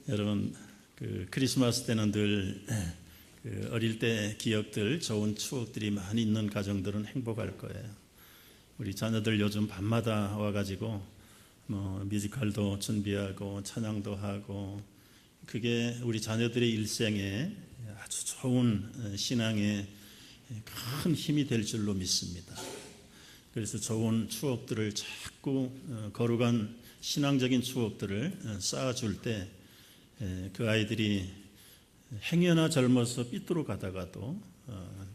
여러분 크리스마스 때는 늘 어릴 때 기억들, 좋은 추억들이 많이 있는 가정들은 행복할 거예요. 우리 자녀들 요즘 밤마다 와가지고 뮤지컬도 준비하고 찬양도 하고, 그게 우리 자녀들의 일생에 아주 좋은 신앙의 큰 힘이 될 줄로 믿습니다. 그래서 좋은 추억들을 자꾸 거룩한 신앙적인 추억들을 쌓아줄 때 그 아이들이 행여나 젊어서 삐뚤어 가다가도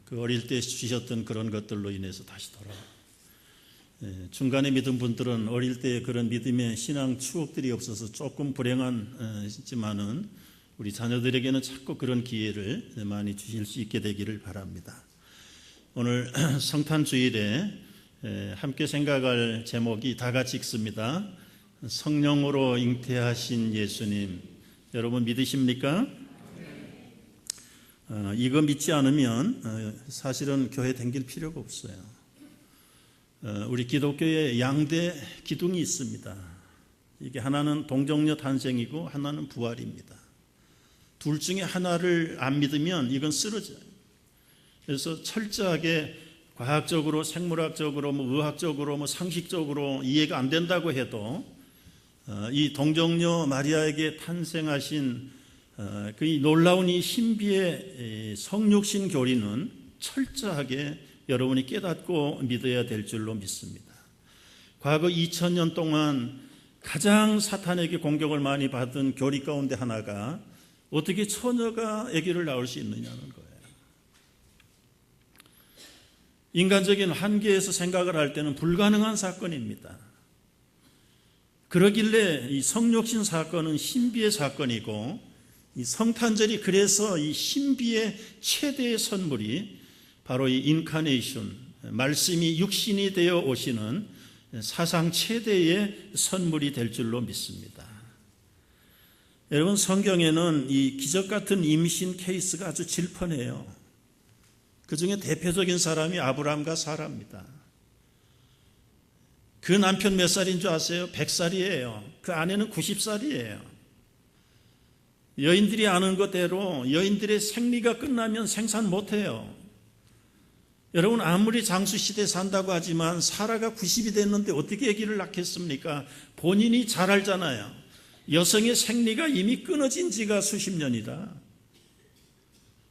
그 어릴 때 주셨던 그런 것들로 인해서 다시 돌아와요. 중간에 믿은 분들은 어릴 때 그런 믿음의 신앙 추억들이 없어서 조금 불행하지만은 우리 자녀들에게는 자꾸 그런 기회를 많이 주실 수 있게 되기를 바랍니다. 오늘 성탄 주일에 함께 생각할 제목이 다 같이 읽습니다. 성령으로 잉태하신 예수님. 여러분 믿으십니까? 이거 믿지 않으면 사실은 교회 다닐 필요가 없어요. 우리 기독교에 양대 기둥이 있습니다. 이게 하나는 동정녀 탄생이고 하나는 부활입니다. 둘 중에 하나를 안 믿으면 이건 쓰러져요. 그래서 철저하게 과학적으로, 생물학적으로, 의학적으로, 상식적으로 이해가 안 된다고 해도 이 동정녀 마리아에게 탄생하신 그 놀라운 이 신비의 성육신 교리는 철저하게 여러분이 깨닫고 믿어야 될 줄로 믿습니다. 과거 2000년 동안 가장 사탄에게 공격을 많이 받은 교리 가운데 하나가 어떻게 처녀가 아기를 낳을 수 있느냐는 거예요. 인간적인 한계에서 생각을 할 때는 불가능한 사건입니다. 그러길래 이 성육신 사건은 신비의 사건이고, 이 성탄절이 그래서 이 신비의 최대의 선물이 바로 이 인카네이션, 말씀이 육신이 되어 오시는 사상 최대의 선물이 될 줄로 믿습니다. 여러분, 성경에는 이 기적 같은 임신 케이스가 아주 질펀해요. 그 중에 대표적인 사람이 아브라함과 사라입니다. 그 남편 몇 살인 줄 아세요? 100살이에요. 그 아내는 90살이에요. 여인들이 아는 것대로 여인들의 생리가 끝나면 생산 못해요. 여러분, 아무리 장수시대에 산다고 하지만 사라가 90이 됐는데 어떻게 아기를 낳겠습니까? 본인이 잘 알잖아요. 여성의 생리가 이미 끊어진 지가 수십 년이다.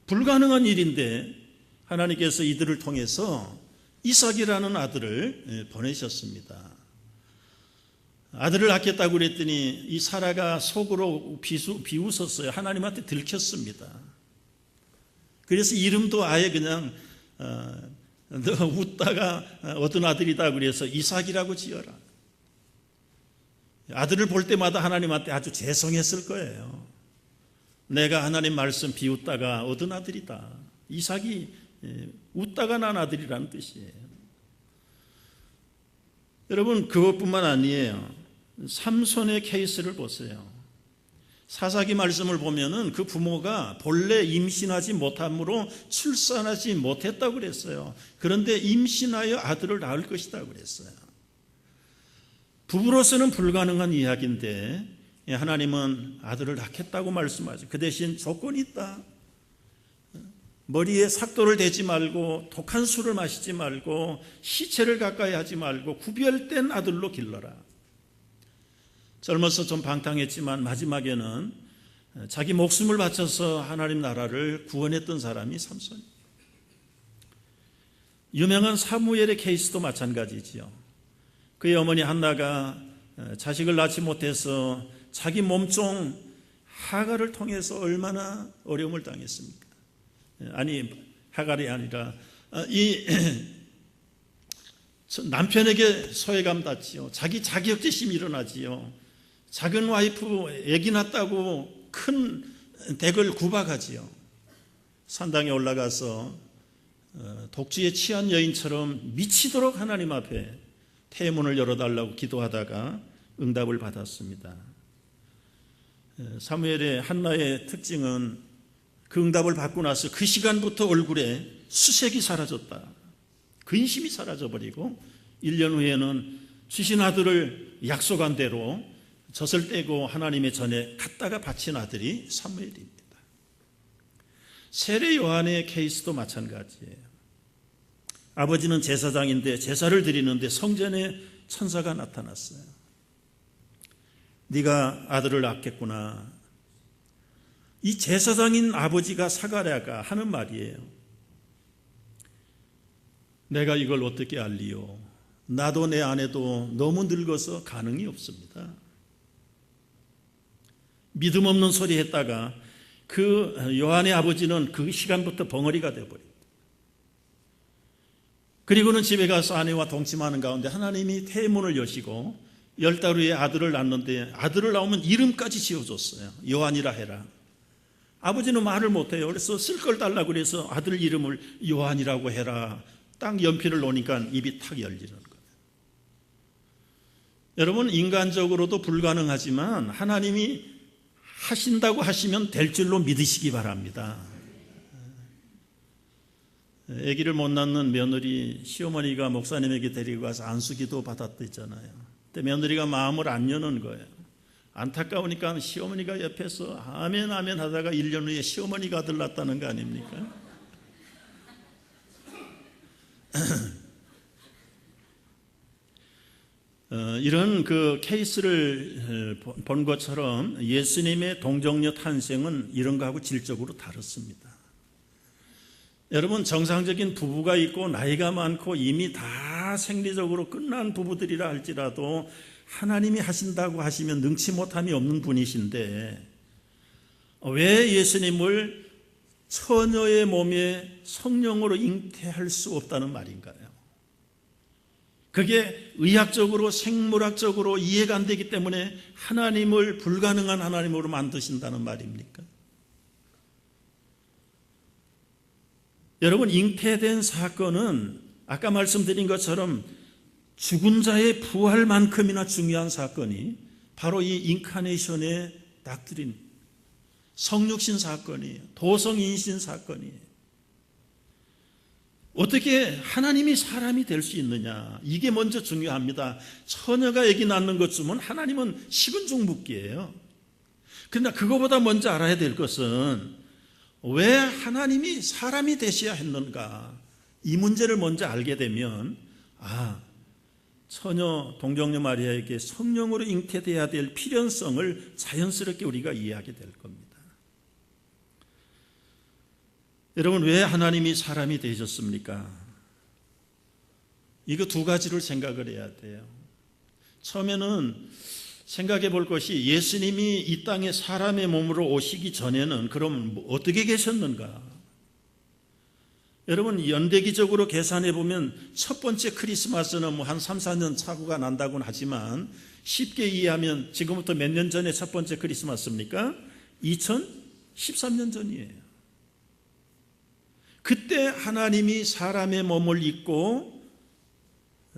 불가능한 일인데 하나님께서 이들을 통해서 이삭이라는 아들을 보내셨습니다. 아들을 낳겠다고 그랬더니 이 사라가 속으로 비웃었어요. 하나님한테 들켰습니다. 그래서 이름도 아예 그냥 너 웃다가 얻은 아들이다 그래서 이삭이라고 지어라. 아들을 볼 때마다 하나님한테 아주 죄송했을 거예요. 내가 하나님 말씀 비웃다가 얻은 아들이다. 이삭이 웃다가 난 아들이라는 뜻이에요. 여러분, 그것뿐만 아니에요. 삼손의 케이스를 보세요. 사사기 말씀을 보면은 그 부모가 본래 임신하지 못함으로 출산하지 못했다고 그랬어요. 그런데 임신하여 아들을 낳을 것이다 그랬어요. 부부로서는 불가능한 이야기인데 하나님은 아들을 낳겠다고 말씀하죠. 그 대신 조건이 있다. 머리에 삭도를 대지 말고 독한 술을 마시지 말고 시체를 가까이 하지 말고 구별된 아들로 길러라. 젊어서 좀 방탕했지만 마지막에는 자기 목숨을 바쳐서 하나님 나라를 구원했던 사람이 삼손이에요. 유명한 사무엘의 케이스도 마찬가지지요. 그의 어머니 한나가 자식을 낳지 못해서 자기 몸종 하갈을 통해서 얼마나 어려움을 당했습니까? 아니, 하갈이 아니라 이 남편에게 소외감 받지요. 자기 자격지심이 일어나지요. 작은 와이프 애기 낳았다고 큰 댁을 구박하지요. 산당에 올라가서 독주에 취한 여인처럼 미치도록 하나님 앞에 태문을 열어달라고 기도하다가 응답을 받았습니다. 사무엘의 한나의 특징은 그 응답을 받고 나서 그 시간부터 얼굴에 수색이 사라졌다. 근심이 사라져버리고 1년 후에는 주신 아들을 약속한 대로 젖을 떼고 하나님의 전에 갔다가 바친 아들이 사무엘입니다. 세례 요한의 케이스도 마찬가지예요. 아버지는 제사장인데 제사를 드리는데 성전에 천사가 나타났어요. 네가 아들을 낳겠구나. 이 제사장인 아버지가 사가랴가 하는 말이에요. 내가 이걸 어떻게 알리요? 나도 내 아내도 너무 늙어서 가능이 없습니다. 믿음 없는 소리 했다가 그 요한의 아버지는 그 시간부터 벙어리가 되어버립니다. 그리고는 집에 가서 아내와 동침하는 가운데 하나님이 태문을 여시고 10달 후에 아들을 낳는데 아들을 낳으면 이름까지 지어줬어요. 요한이라 해라. 아버지는 말을 못해요. 그래서 쓸 걸 달라고 그래서 아들 이름을 요한이라고 해라. 딱 연필을 놓으니까 입이 탁 열리는 거예요. 여러분, 인간적으로도 불가능하지만 하나님이 하신다고 하시면 될 줄로 믿으시기 바랍니다. 아기를 못 낳는 며느리 시어머니가 목사님에게 데리고 가서 안수기도 받았댔잖아요. 근데 며느리가 마음을 안 여는 거예요. 안타까우니까 시어머니가 옆에서 아멘 아멘 하다가 1년 후에 시어머니가 아들 낳았다는 거 아닙니까? 이런 그 케이스를 본 것처럼 예수님의 동정녀 탄생은 이런 거하고 질적으로 다릅니다. 여러분, 정상적인 부부가 있고 나이가 많고 이미 다 생리적으로 끝난 부부들이라 할지라도 하나님이 하신다고 하시면 능치 못함이 없는 분이신데 왜 예수님을 처녀의 몸에 성령으로 잉태할 수 없다는 말인가요? 그게 의학적으로 생물학적으로 이해가 안 되기 때문에 하나님을 불가능한 하나님으로 만드신다는 말입니까? 여러분, 잉태된 사건은 아까 말씀드린 것처럼 죽은 자의 부활만큼이나 중요한 사건이 바로 이 인카네이션의 닥트린, 성육신 사건이에요. 도성인신 사건이에요. 어떻게 하나님이 사람이 될 수 있느냐, 이게 먼저 중요합니다. 처녀가 아기 낳는 것쯤은 하나님은 식은 죽 묻기예요. 그러나 그거보다 먼저 알아야 될 것은 왜 하나님이 사람이 되셔야 했는가, 이 문제를 먼저 알게 되면 처녀 동정녀 마리아에게 성령으로 잉태돼야 될 필연성을 자연스럽게 우리가 이해하게 될 겁니다. 여러분, 왜 하나님이 사람이 되셨습니까? 이거 두 가지를 생각을 해야 돼요. 처음에는 생각해 볼 것이 예수님이 이 땅에 사람의 몸으로 오시기 전에는 그럼 어떻게 계셨는가? 여러분, 연대기적으로 계산해 보면 첫 번째 크리스마스는 한 3, 4년 차고가 난다고는 하지만 쉽게 이해하면 지금부터 몇 년 전에 첫 번째 크리스마스입니까? 2013년 전이에요. 그때 하나님이 사람의 몸을 입고,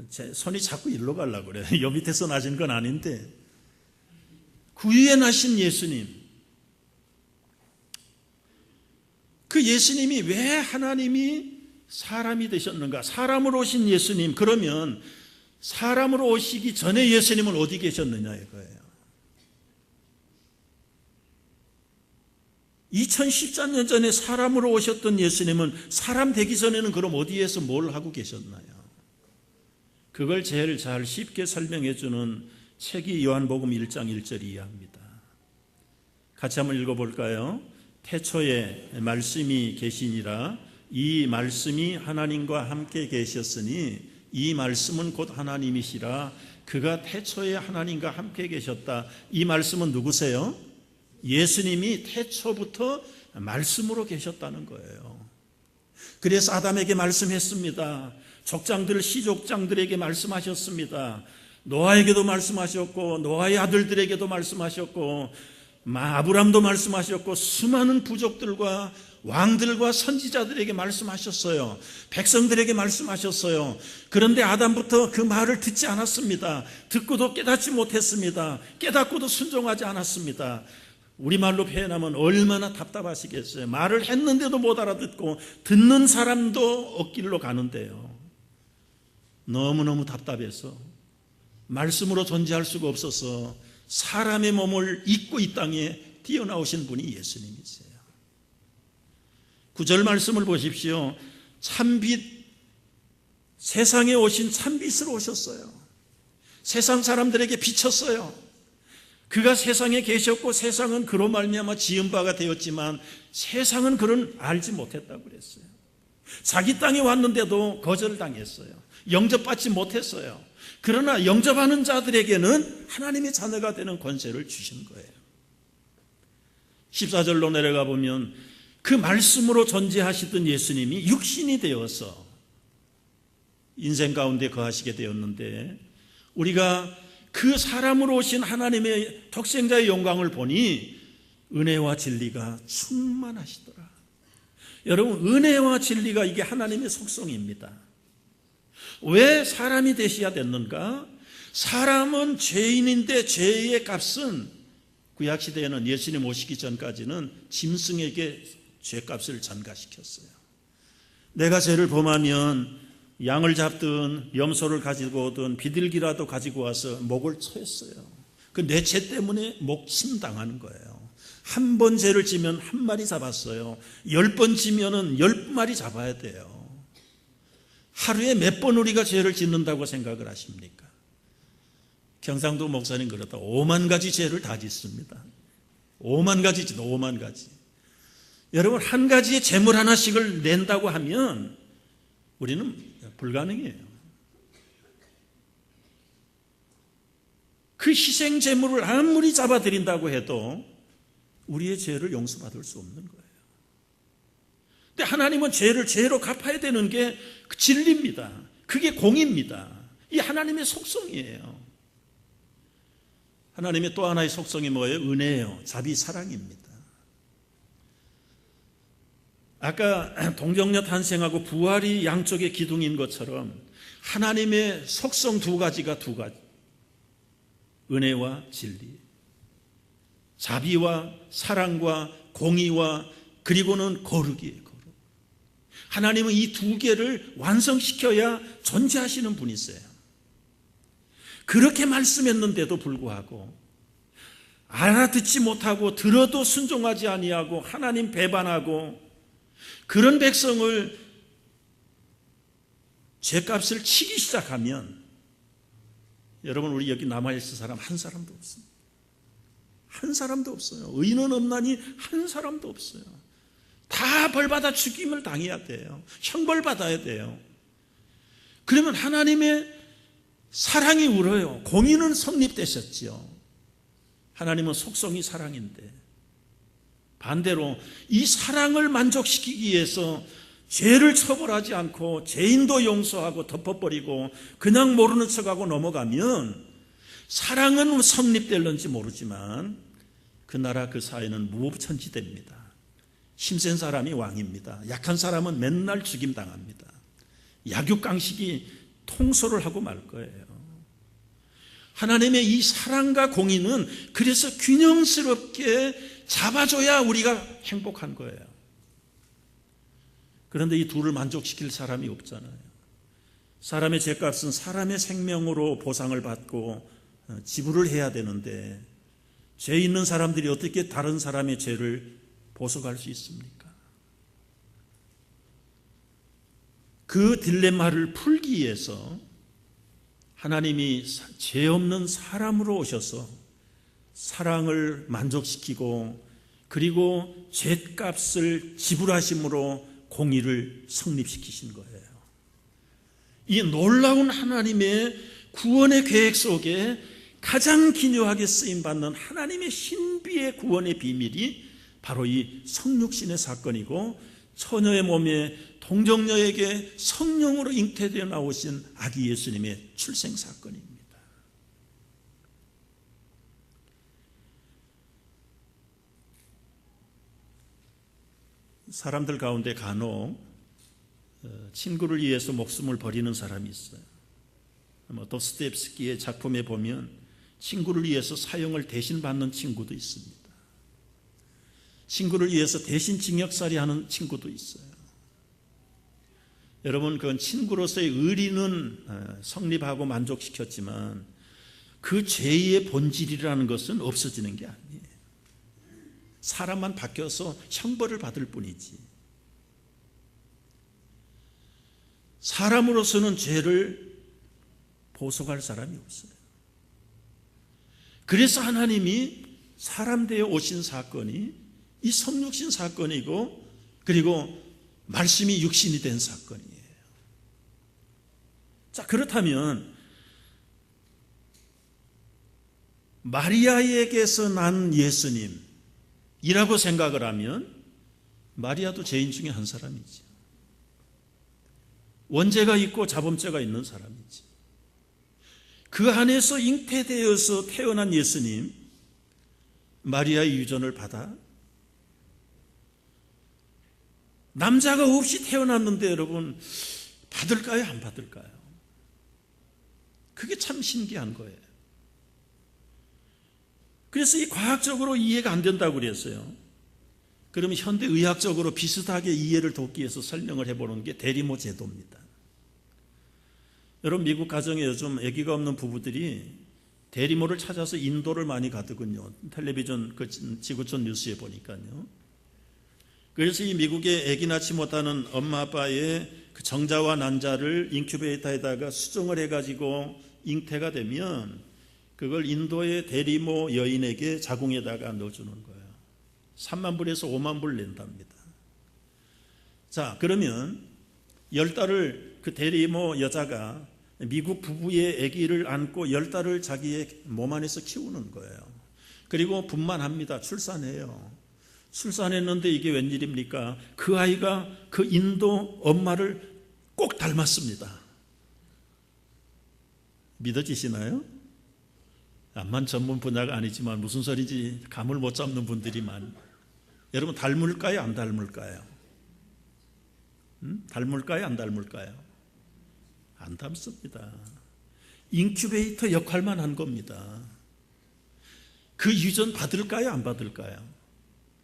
제 손이 자꾸 일로 가려고 그래요. 요 밑에서 나신 건 아닌데, 그 위에 나신 예수님, 그 예수님이 왜 하나님이 사람이 되셨는가? 사람으로 오신 예수님, 그러면 사람으로 오시기 전에 예수님은 어디 계셨느냐 이거예요. 2013년 전에 사람으로 오셨던 예수님은 사람 되기 전에는 그럼 어디에서 뭘 하고 계셨나요? 그걸 제일 잘 쉽게 설명해 주는 책이 요한복음 1장 1절 이하입니다. 같이 한번 읽어볼까요? 태초에 말씀이 계시니라. 이 말씀이 하나님과 함께 계셨으니 이 말씀은 곧 하나님이시라. 그가 태초에 하나님과 함께 계셨다. 이 말씀은 누구세요? 예수님이 태초부터 말씀으로 계셨다는 거예요. 그래서 아담에게 말씀했습니다. 족장들, 시족장들에게 말씀하셨습니다. 노아에게도 말씀하셨고 노아의 아들들에게도 말씀하셨고 아브람도 말씀하셨고 수많은 부족들과 왕들과 선지자들에게 말씀하셨어요. 백성들에게 말씀하셨어요. 그런데 아담부터 그 말을 듣지 않았습니다. 듣고도 깨닫지 못했습니다. 깨닫고도 순종하지 않았습니다. 우리말로 표현하면 얼마나 답답하시겠어요. 말을 했는데도 못 알아듣고 듣는 사람도 엇길로 가는데요. 너무너무 답답해서 말씀으로 존재할 수가 없어서 사람의 몸을 입고 이 땅에 뛰어나오신 분이 예수님이세요. 9절 말씀을 보십시오. 참빛, 세상에 오신 참빛으로 오셨어요. 세상 사람들에게 비쳤어요. 그가 세상에 계셨고 세상은 그로 말미암아 지은 바가 되었지만 세상은 그를 알지 못했다고 그랬어요. 자기 땅에 왔는데도 거절당했어요. 영접받지 못했어요. 그러나 영접하는 자들에게는 하나님의 자녀가 되는 권세를 주신 거예요. 14절로 내려가 보면 그 말씀으로 존재하시던 예수님이 육신이 되어서 인생 가운데 거하시게 되었는데 우리가 그 사람으로 오신 하나님의 독생자의 영광을 보니 은혜와 진리가 충만하시더라. 여러분, 은혜와 진리가 이게 하나님의 속성입니다. 왜 사람이 되셔야 됐는가? 사람은 죄인인데 죄의 값은 구약시대에는 예수님 오시기 전까지는 짐승에게 죄값을 전가시켰어요. 내가 죄를 범하면 양을 잡든 염소를 가지고 오든 비둘기라도 가지고 와서 목을 쳐했어요. 그 내 죄 때문에 목침 당하는 거예요. 한 번 죄를 지면 한 마리 잡았어요. 10번 지면은 10마리 잡아야 돼요. 하루에 몇 번 우리가 죄를 짓는다고 생각을 하십니까? 경상도 목사님 그렇다. 5만 가지 죄를 다 짓습니다. 5만 가지 짓다. 5만 가지. 여러분, 한 가지의 재물 하나씩을 낸다고 하면 우리는 불가능해요. 그 희생 제물을 아무리 잡아들인다고 해도 우리의 죄를 용서받을 수 없는 거예요. 근데 하나님은 죄를 죄로 갚아야 되는 게 진리입니다. 그게 공입니다. 이 하나님의 속성이에요. 하나님의 또 하나의 속성이 뭐예요? 은혜예요. 자비, 사랑입니다. 아까 동정녀 탄생하고 부활이 양쪽의 기둥인 것처럼 하나님의 속성 두 가지가 두 가지. 은혜와 진리. 자비와 사랑과 공의와 그리고는 거룩이에요. 거룩. 하나님은 이 두 개를 완성시켜야 존재하시는 분이세요. 그렇게 말씀했는데도 불구하고 알아듣지 못하고 들어도 순종하지 아니하고 하나님 배반하고 그런 백성을 죄값을 치기 시작하면 여러분, 우리 여기 남아있을 사람 한 사람도 없습니다. 한 사람도 없어요. 의인은 없나니 한 사람도 없어요. 다 벌받아 죽임을 당해야 돼요. 형벌받아야 돼요. 그러면 하나님의 사랑이 울어요. 공의는 성립되셨지요. 하나님은 속성이 사랑인데 반대로 이 사랑을 만족시키기 위해서 죄를 처벌하지 않고 죄인도 용서하고 덮어버리고 그냥 모르는 척하고 넘어가면 사랑은 성립될는지 모르지만 그 나라 그 사회는 무법천지됩니다. 힘센 사람이 왕입니다. 약한 사람은 맨날 죽임당합니다. 약육강식이 통솔을 하고 말 거예요. 하나님의 이 사랑과 공의는 그래서 균형스럽게 잡아줘야 우리가 행복한 거예요. 그런데 이 둘을 만족시킬 사람이 없잖아요. 사람의 죄값은 사람의 생명으로 보상을 받고 지불을 해야 되는데 죄 있는 사람들이 어떻게 다른 사람의 죄를 보석할 수 있습니까? 그 딜레마를 풀기 위해서 하나님이 죄 없는 사람으로 오셔서 사랑을 만족시키고 그리고 죄값을 지불하심으로 공의를 성립시키신 거예요. 이 놀라운 하나님의 구원의 계획 속에 가장 기묘하게 쓰임받는 하나님의 신비의 구원의 비밀이 바로 이 성육신의 사건이고 처녀의 몸에 동정녀에게 성령으로 잉태되어 나오신 아기 예수님의 출생 사건입니다. 사람들 가운데 간혹 친구를 위해서 목숨을 버리는 사람이 있어요. 도스토옙스키의 작품에 보면 친구를 위해서 사형을 대신 받는 친구도 있습니다. 친구를 위해서 대신 징역살이 하는 친구도 있어요. 여러분, 그건 친구로서의 의리는 성립하고 만족시켰지만 그 죄의 본질이라는 것은 없어지는 게 아니에요. 사람만 바뀌어서 형벌을 받을 뿐이지. 사람으로서는 죄를 보속할 사람이 없어요. 그래서 하나님이 사람 되어 오신 사건이 이 성육신 사건이고, 그리고 말씀이 육신이 된 사건이에요. 자, 그렇다면 마리아에게서 난 예수님이라고 생각을 하면 마리아도 죄인 중에 한 사람이지. 원죄가 있고 자범죄가 있는 사람이지. 그 안에서 잉태되어서 태어난 예수님, 마리아의 유전을 받아 남자가 없이 태어났는데 여러분 받을까요? 안 받을까요? 그게 참 신기한 거예요. 그래서 이 과학적으로 이해가 안 된다고 그랬어요. 그러면 현대의학적으로 비슷하게 이해를 돕기 위해서 설명을 해보는 게 대리모 제도입니다. 여러분, 미국 가정에 요즘 아기가 없는 부부들이 대리모를 찾아서 인도를 많이 가더군요. 텔레비전 지구촌 뉴스에 보니까요. 그래서 이 미국에 아기 낳지 못하는 엄마 아빠의 그 정자와 난자를 인큐베이터에다가 수정을 해가지고 잉태가 되면 그걸 인도의 대리모 여인에게 자궁에다가 넣어주는 거예요. 3만 불에서 5만 불 낸답니다. 자, 그러면 10달을 그 대리모 여자가 미국 부부의 아기를 안고 10달을 자기의 몸 안에서 키우는 거예요. 그리고 분만합니다. 출산해요. 출산했는데 이게 웬일입니까? 그 아이가 그 인도 엄마를 꼭 닮았습니다. 믿어지시나요? 암만 전문 분야가 아니지만 무슨 소리인지 감을 못 잡는 분들이 많아요. 여러분, 닮을까요? 안 닮을까요? 닮을까요? 안 닮을까요? 안 닮습니다. 인큐베이터 역할만 한 겁니다. 그 유전 받을까요? 안 받을까요?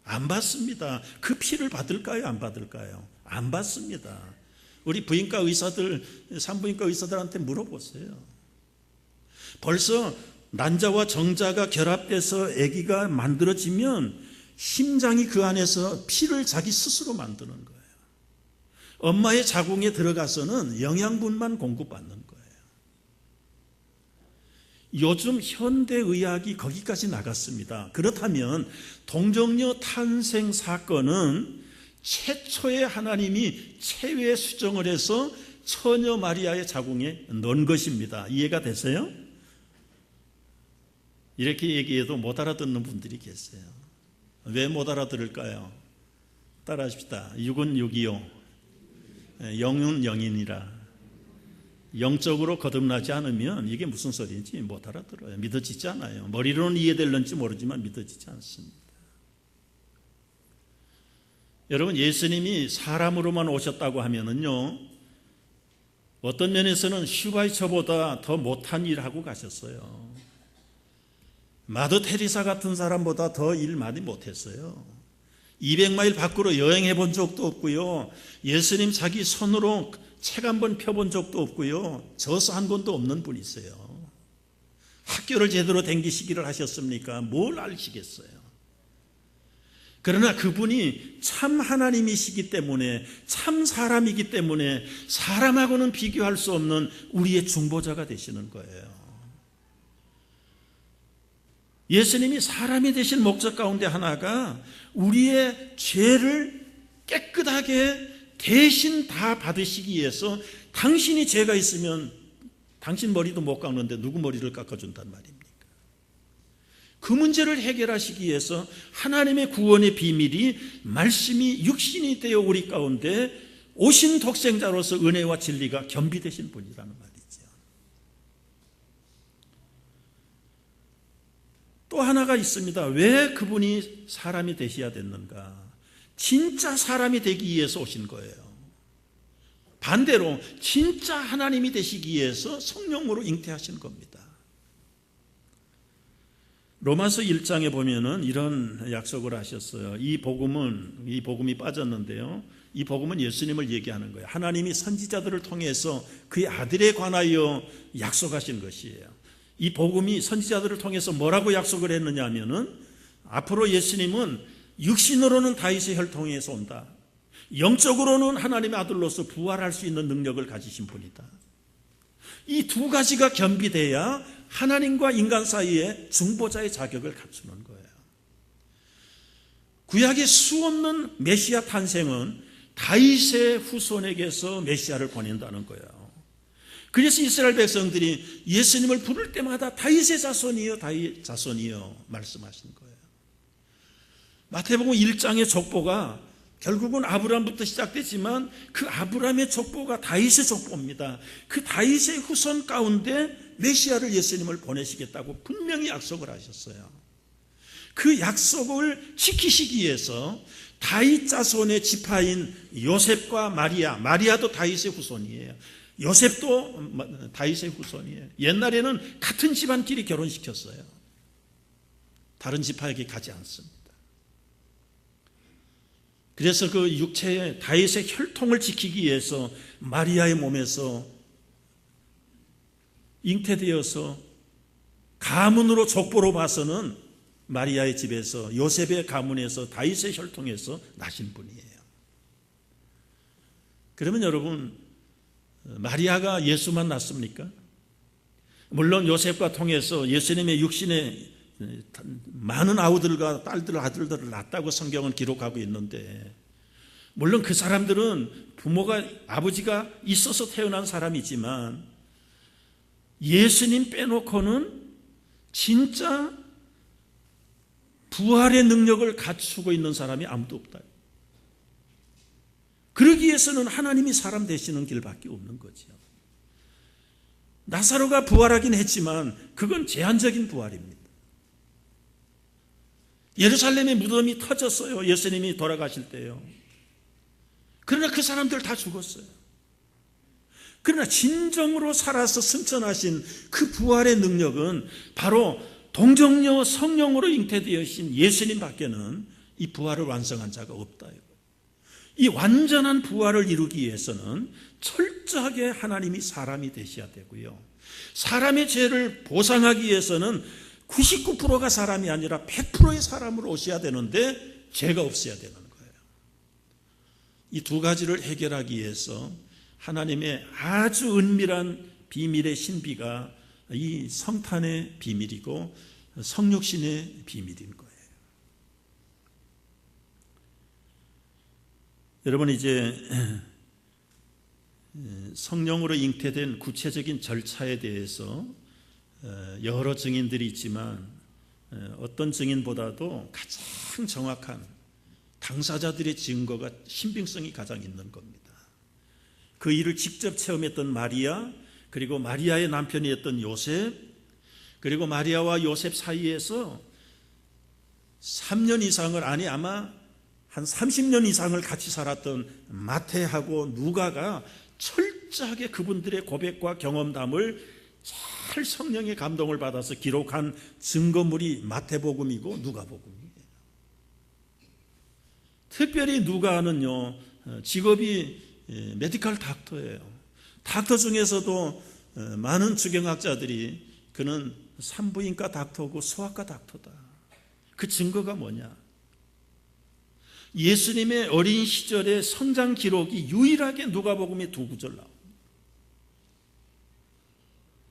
안 받습니다. 그 피를 받을까요? 안 받을까요? 안 받습니다. 우리 부인과 의사들, 산부인과 의사들한테 물어보세요. 벌써 난자와 정자가 결합돼서 아기가 만들어지면 심장이 그 안에서 피를 자기 스스로 만드는 거예요. 엄마의 자궁에 들어가서는 영양분만 공급받는 거예요. 요즘 현대의학이 거기까지 나갔습니다. 그렇다면 동정녀 탄생 사건은 최초의 하나님이 체외 수정을 해서 처녀 마리아의 자궁에 넣은 것입니다. 이해가 되세요? 이렇게 얘기해도 못 알아듣는 분들이 계세요. 왜 못 알아들을까요? 따라하십시다. 6은 6이요. 0은 0이니라. 영적으로 거듭나지 않으면 이게 무슨 소리인지 못 알아들어요. 믿어지지 않아요. 머리로는 이해될는지 모르지만 믿어지지 않습니다. 여러분, 예수님이 사람으로만 오셨다고 하면은요, 어떤 면에서는 슈바이처보다 더 못한 일을 하고 가셨어요. 마더 테리사 같은 사람보다 더 일 많이 못했어요. 200마일 밖으로 여행해 본 적도 없고요. 예수님 자기 손으로 책 한 번 펴본 적도 없고요. 저서 한 권도 없는 분이세요. 학교를 제대로 다니시기를 하셨습니까? 뭘 아시겠어요? 그러나 그분이 참 하나님이시기 때문에, 참 사람이기 때문에 사람하고는 비교할 수 없는 우리의 중보자가 되시는 거예요. 예수님이 사람이 되신 목적 가운데 하나가 우리의 죄를 깨끗하게 대신 다 받으시기 위해서, 당신이 죄가 있으면 당신 머리도 못 깎는데 누구 머리를 깎아준단 말입니까? 그 문제를 해결하시기 위해서 하나님의 구원의 비밀이 말씀이 육신이 되어 우리 가운데 오신 독생자로서 은혜와 진리가 겸비되신 분이라는 말이죠. 또 하나가 있습니다. 왜 그분이 사람이 되셔야 됐는가? 진짜 사람이 되기 위해서 오신 거예요. 반대로 진짜 하나님이 되시기 위해서 성령으로 잉태하신 겁니다. 로마서 1장에 보면은 이런 약속을 하셨어요. 이 복음이 빠졌는데요. 이 복음은 예수님을 얘기하는 거예요. 하나님이 선지자들을 통해서 그의 아들에 관하여 약속하신 것이에요. 이 복음이 선지자들을 통해서 뭐라고 약속을 했느냐 하면은 앞으로 예수님은 육신으로는 다윗의 혈통에서 온다. 영적으로는 하나님의 아들로서 부활할 수 있는 능력을 가지신 분이다. 이 두 가지가 겸비돼야 하나님과 인간 사이에 중보자의 자격을 갖추는 거예요. 구약의 수없는 메시아 탄생은 다윗의 후손에게서 메시아를 보낸다는 거예요. 그래서 이스라엘 백성들이 예수님을 부를 때마다 다윗의 자손이요, 다윗 자손이요 말씀하신 거예요. 마태복음 1장의 족보가 결국은 아브라함부터 시작됐지만 그 아브라함의 족보가 다윗의 족보입니다. 그 다윗의 후손 가운데 메시아를 예수님을 보내시겠다고 분명히 약속을 하셨어요. 그 약속을 지키시기 위해서 다윗 자손의 지파인 요셉과 마리아도 다윗의 후손이에요. 요셉도 다윗의 후손이에요. 옛날에는 같은 집안끼리 결혼시켰어요. 다른 지파에게 가지 않습니다. 그래서 그 육체의 다윗의 혈통을 지키기 위해서 마리아의 몸에서 잉태되어서 가문으로 족보로 봐서는 마리아의 집에서 요셉의 가문에서 다윗의 혈통에서 나신 분이에요. 그러면 여러분, 마리아가 예수만 낳습니까? 물론 요셉과 통해서 예수님의 육신의 많은 아우들과 딸들, 아들들을 낳았다고 성경은 기록하고 있는데, 물론 그 사람들은 부모가, 아버지가 있어서 태어난 사람이지만 예수님 빼놓고는 진짜 부활의 능력을 갖추고 있는 사람이 아무도 없다. 그러기 위해서는 하나님이 사람 되시는 길밖에 없는 거죠. 나사로가 부활하긴 했지만 그건 제한적인 부활입니다. 예루살렘의 무덤이 터졌어요. 예수님이 돌아가실 때요. 그러나 그 사람들 다 죽었어요. 그러나 진정으로 살아서 승천하신 그 부활의 능력은 바로 동정녀 성령으로 잉태되어신 예수님 밖에는 이 부활을 완성한 자가 없다. 이 완전한 부활을 이루기 위해서는 철저하게 하나님이 사람이 되셔야 되고요. 사람의 죄를 보상하기 위해서는 99%가 사람이 아니라 100%의 사람으로 오셔야 되는데 죄가 없어야 되는 거예요. 이 두 가지를 해결하기 위해서 하나님의 아주 은밀한 비밀의 신비가 이 성탄의 비밀이고 성육신의 비밀인 거예요. 여러분, 이제 성령으로 잉태된 구체적인 절차에 대해서 여러 증인들이 있지만 어떤 증인보다도 가장 정확한 당사자들의 증거가 신빙성이 가장 있는 겁니다. 그 일을 직접 체험했던 마리아, 그리고 마리아의 남편이었던 요셉, 그리고 마리아와 요셉 사이에서 3년 이상을, 아니 아마 한 30년 이상을 같이 살았던 마태하고 누가가 철저하게 그분들의 고백과 경험담을 잘 성령의 감동을 받아서 기록한 증거물이 마태복음이고 누가복음이에요. 특별히 누가는요, 직업이 메디컬 닥터예요. 닥터 중에서도 많은 주경학자들이 그는 산부인과 닥터고 소아과 닥터다. 그 증거가 뭐냐? 예수님의 어린 시절의 성장 기록이 유일하게 누가복음에 두 구절 나옵니다.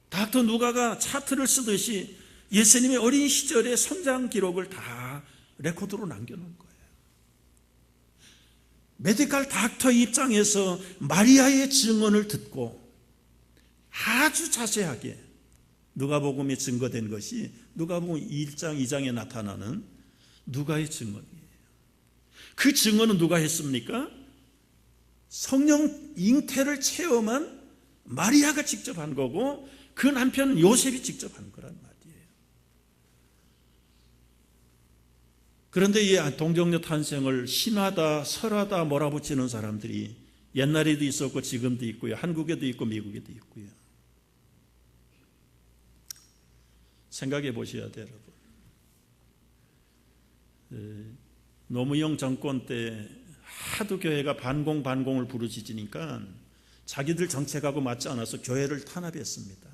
닥터 누가가 차트를 쓰듯이 예수님의 어린 시절의 성장 기록을 다 레코드로 남겨놓은 거예요. 메디컬 닥터 입장에서 마리아의 증언을 듣고 아주 자세하게 누가복음에 증거된 것이 누가복음 1장, 2장에 나타나는 누가의 증언이에요. 그 증언은 누가 했습니까? 성령 잉태를 체험한 마리아가 직접 한 거고 그 남편 요셉이 직접 한 거란 말이에요. 그런데 이 동정녀 탄생을 신화다, 설화다 몰아붙이는 사람들이 옛날에도 있었고 지금도 있고요. 한국에도 있고 미국에도 있고요. 생각해 보셔야 돼요, 여러분. 노무현 정권 때 하도 교회가 반공을 부르짖으니까 자기들 정책하고 맞지 않아서 교회를 탄압했습니다.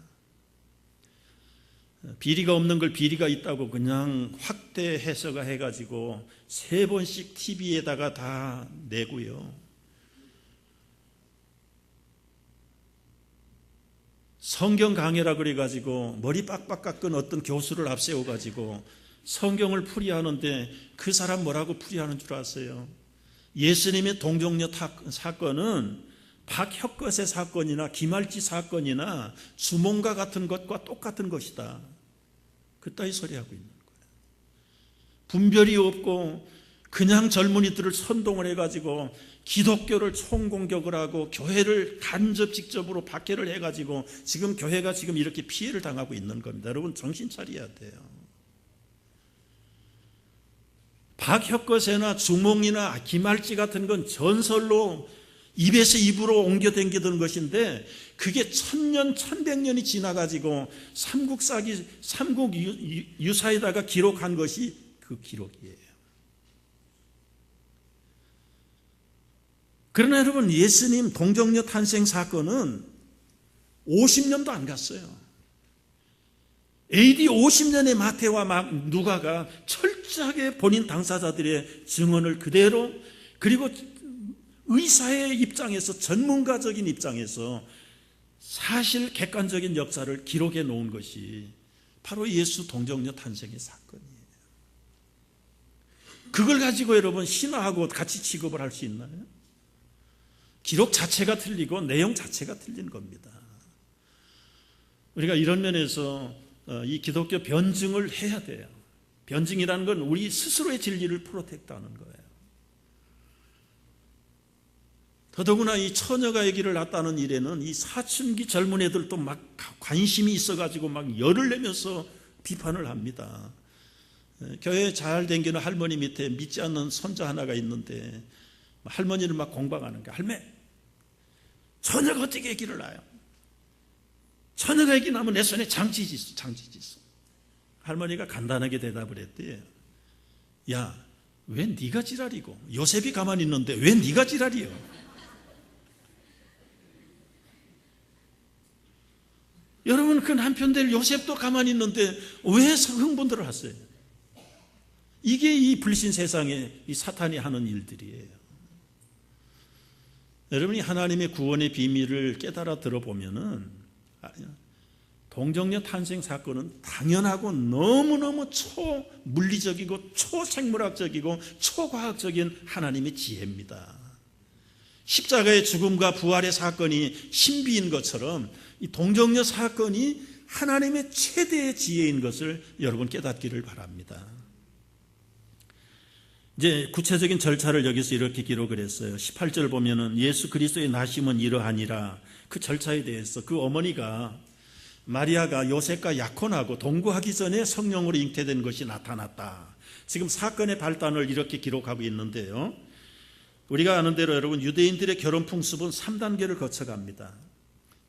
비리가 없는 걸 비리가 있다고 그냥 확대 해석해가지고 3번씩 TV에다가 다 내고요. 성경 강해라 그래가지고 머리 빡빡 깎은 어떤 교수를 앞세워가지고 성경을 풀이하는데 그 사람 뭐라고 풀이하는 줄 아세요? 예수님의 동정녀 사건은 박혁거세 사건이나 김할지 사건이나 주몽과 같은 것과 똑같은 것이다. 그따위 소리하고 있는 거예요. 분별이 없고 그냥 젊은이들을 선동을 해가지고 기독교를 총공격을 하고 교회를 간접 직접으로 박해를 해가지고 지금 교회가 지금 이렇게 피해를 당하고 있는 겁니다. 여러분 정신 차려야 돼요. 박혁거세나 주몽이나 김할지 같은 건 전설로 입에서 입으로 옮겨 댕기던 것인데 그게 1000년, 1100년이 지나가지고 삼국 유사에다가 기록한 것이 그 기록이에요. 그러나 여러분 예수님 동정녀 탄생 사건은 50년도 안 갔어요. AD 50년에 마태와 누가가 철저하게 본인 당사자들의 증언을 그대로 그리고 의사의 입장에서 전문가적인 입장에서 사실 객관적인 역사를 기록해 놓은 것이 바로 예수 동정녀 탄생의 사건이에요. 그걸 가지고 여러분 신화하고 같이 취급을 할 수 있나요? 기록 자체가 틀리고 내용 자체가 틀린 겁니다. 우리가 이런 면에서 이 기독교 변증을 해야 돼요. 변증이라는 건 우리 스스로의 진리를 프로텍트하는 거예요. 더더구나 이 처녀가 아기를 낳았다는 일에는 이 사춘기 젊은 애들도 막 관심이 있어가지고 막 열을 내면서 비판을 합니다. 교회에 잘 댕기는 할머니 밑에 믿지 않는 손자 하나가 있는데 할머니를 막 공방하는 거야. 할매, 처녀가 어떻게 아기를 낳아요? 처녀가 아기 낳으면 내 손에 장지지 있어. 할머니가 간단하게 대답을 했대요. 야, 왜 네가 지랄이고 요셉이 가만히 있는데 왜 네가 지랄이요? 여러분 그 남편 될 요셉도 가만히 있는데 왜 흥분들을 하세요? 이게 이 불신 세상에 이 사탄이 하는 일들이에요. 여러분이 하나님의 구원의 비밀을 깨달아 들어보면은 동정녀 탄생 사건은 당연하고 너무너무 초물리적이고 초생물학적이고 초과학적인 하나님의 지혜입니다. 십자가의 죽음과 부활의 사건이 신비인 것처럼 이 동정녀 사건이 하나님의 최대의 지혜인 것을 여러분 깨닫기를 바랍니다. 이제 구체적인 절차를 여기서 이렇게 기록을 했어요. 18절 보면은 예수 그리스도의 나심은 이러하니라. 그 절차에 대해서 그 어머니가 마리아가 요셉과 약혼하고 동거하기 전에 성령으로 잉태된 것이 나타났다. 지금 사건의 발단을 이렇게 기록하고 있는데요. 우리가 아는 대로 여러분 유대인들의 결혼 풍습은 3단계를 거쳐갑니다.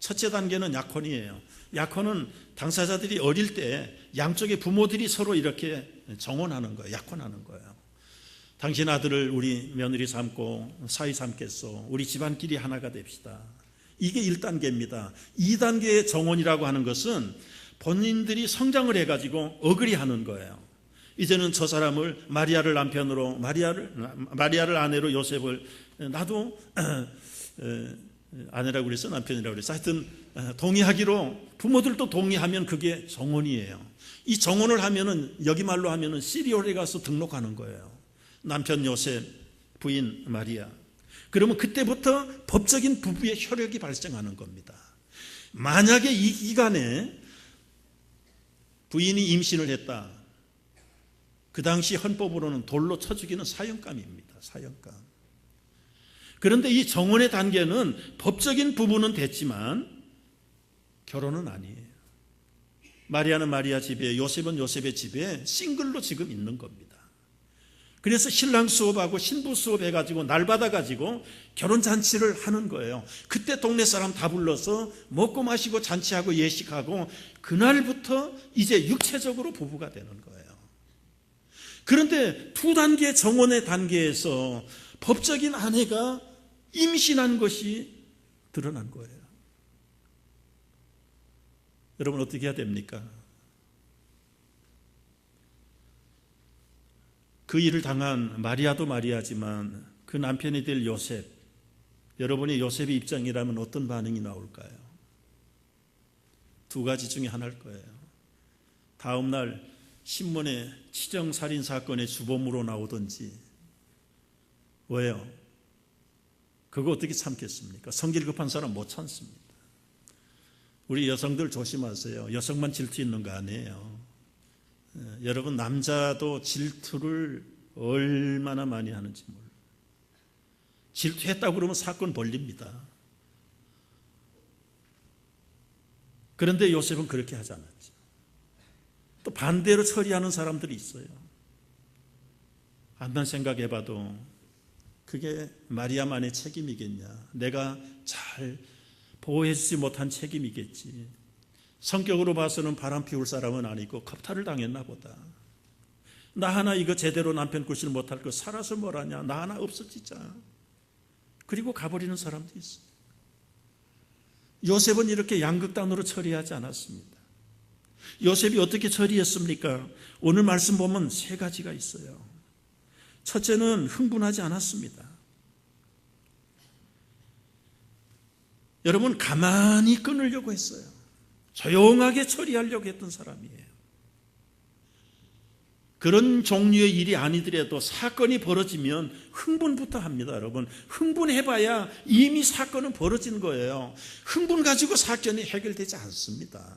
첫째 단계는 약혼이에요. 약혼은 당사자들이 어릴 때 양쪽의 부모들이 서로 이렇게 정혼하는 거예요. 약혼하는 거예요. 당신 아들을 우리 며느리 삼고 사위 삼겠소. 우리 집안끼리 하나가 됩시다. 이게 1단계입니다. 2단계의 정혼이라고 하는 것은 본인들이 성장을 해가지고 어그리 하는 거예요. 이제는 저 사람을 마리아를 남편으로 마리아를 아내로 요셉을 나도 아내라고 그랬어 남편이라고 그랬어 하여튼 동의하기로 부모들도 동의하면 그게 정혼이에요. 이 정혼을 하면은 여기 말로 하면은 시리올에 가서 등록하는 거예요. 남편 요셉, 부인 마리아. 그러면 그때부터 법적인 부부의 효력이 발생하는 겁니다. 만약에 이 기간에 부인이 임신을 했다. 그 당시 헌법으로는 돌로 쳐 죽이는 사형감입니다. 사형감. 그런데 이 정혼의 단계는 법적인 부부는 됐지만 결혼은 아니에요. 마리아는 마리아 집에, 요셉은 요셉의 집에 싱글로 지금 있는 겁니다. 그래서 신랑 수업하고 신부 수업 해가지고 날 받아가지고 결혼잔치를 하는 거예요. 그때 동네 사람 다 불러서 먹고 마시고 잔치하고 예식하고 그날부터 이제 육체적으로 부부가 되는 거예요. 그런데 2단계 정혼의 단계에서 법적인 아내가 임신한 것이 드러난 거예요. 여러분 어떻게 해야 됩니까? 그 일을 당한 마리아도 마리아지만 그 남편이 될 요셉, 여러분이 요셉의 입장이라면 어떤 반응이 나올까요? 두 가지 중에 하나일 거예요. 다음 날 신문에 치정살인 사건의 주범으로 나오든지. 왜요? 그거 어떻게 참겠습니까? 성질 급한 사람 못 참습니다. 우리 여성들 조심하세요. 여성만 질투 있는 거 아니에요. 여러분, 남자도 질투를 얼마나 많이 하는지 몰라요. 질투했다고 그러면 사건 벌립니다. 그런데 요셉은 그렇게 하지 않았죠. 또 반대로 처리하는 사람들이 있어요. 한번 생각해봐도 그게 마리아만의 책임이겠냐? 내가 잘 보호해주지 못한 책임이겠지. 성격으로 봐서는 바람 피울 사람은 아니고 겁탈을 당했나 보다. 나 하나 이거 제대로 남편 구실 못할 거 살아서 뭘 하냐? 나 하나 없어지자. 그리고 가버리는 사람도 있어요. 요셉은 이렇게 양극단으로 처리하지 않았습니다. 요셉이 어떻게 처리했습니까? 오늘 말씀 보면 세 가지가 있어요. 첫째는 흥분하지 않았습니다. 여러분, 가만히 끊으려고 했어요. 조용하게 처리하려고 했던 사람이에요. 그런 종류의 일이 아니더라도 사건이 벌어지면 흥분부터 합니다. 여러분, 흥분해봐야 이미 사건은 벌어진 거예요. 흥분 가지고 사건이 해결되지 않습니다.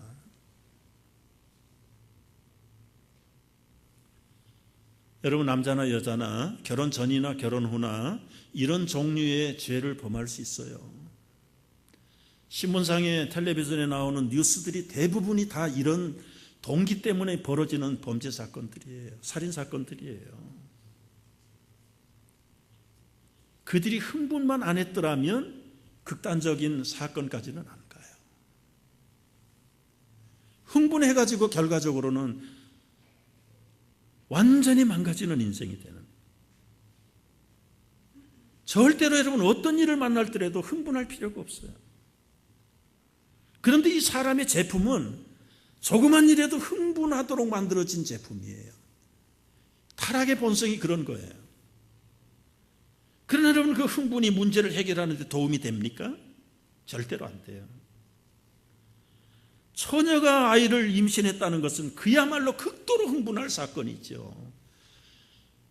여러분, 남자나 여자나 결혼 전이나 결혼 후나 이런 종류의 죄를 범할 수 있어요. 신문상에 텔레비전에 나오는 뉴스들이 대부분이 다 이런 동기 때문에 벌어지는 범죄 사건들이에요. 살인 사건들이에요. 그들이 흥분만 안 했더라면 극단적인 사건까지는 안 가요. 흥분해가지고 결과적으로는 완전히 망가지는 인생이 되는. 절대로 여러분 어떤 일을 만날 때라도 흥분할 필요가 없어요. 그런데 이 사람의 제품은 조그만 일에도 흥분하도록 만들어진 제품이에요. 타락의 본성이 그런 거예요. 그러나 여러분, 그 흥분이 문제를 해결하는 데 도움이 됩니까? 절대로 안 돼요. 처녀가 아이를 임신했다는 것은 그야말로 극도로 흥분할 사건이죠.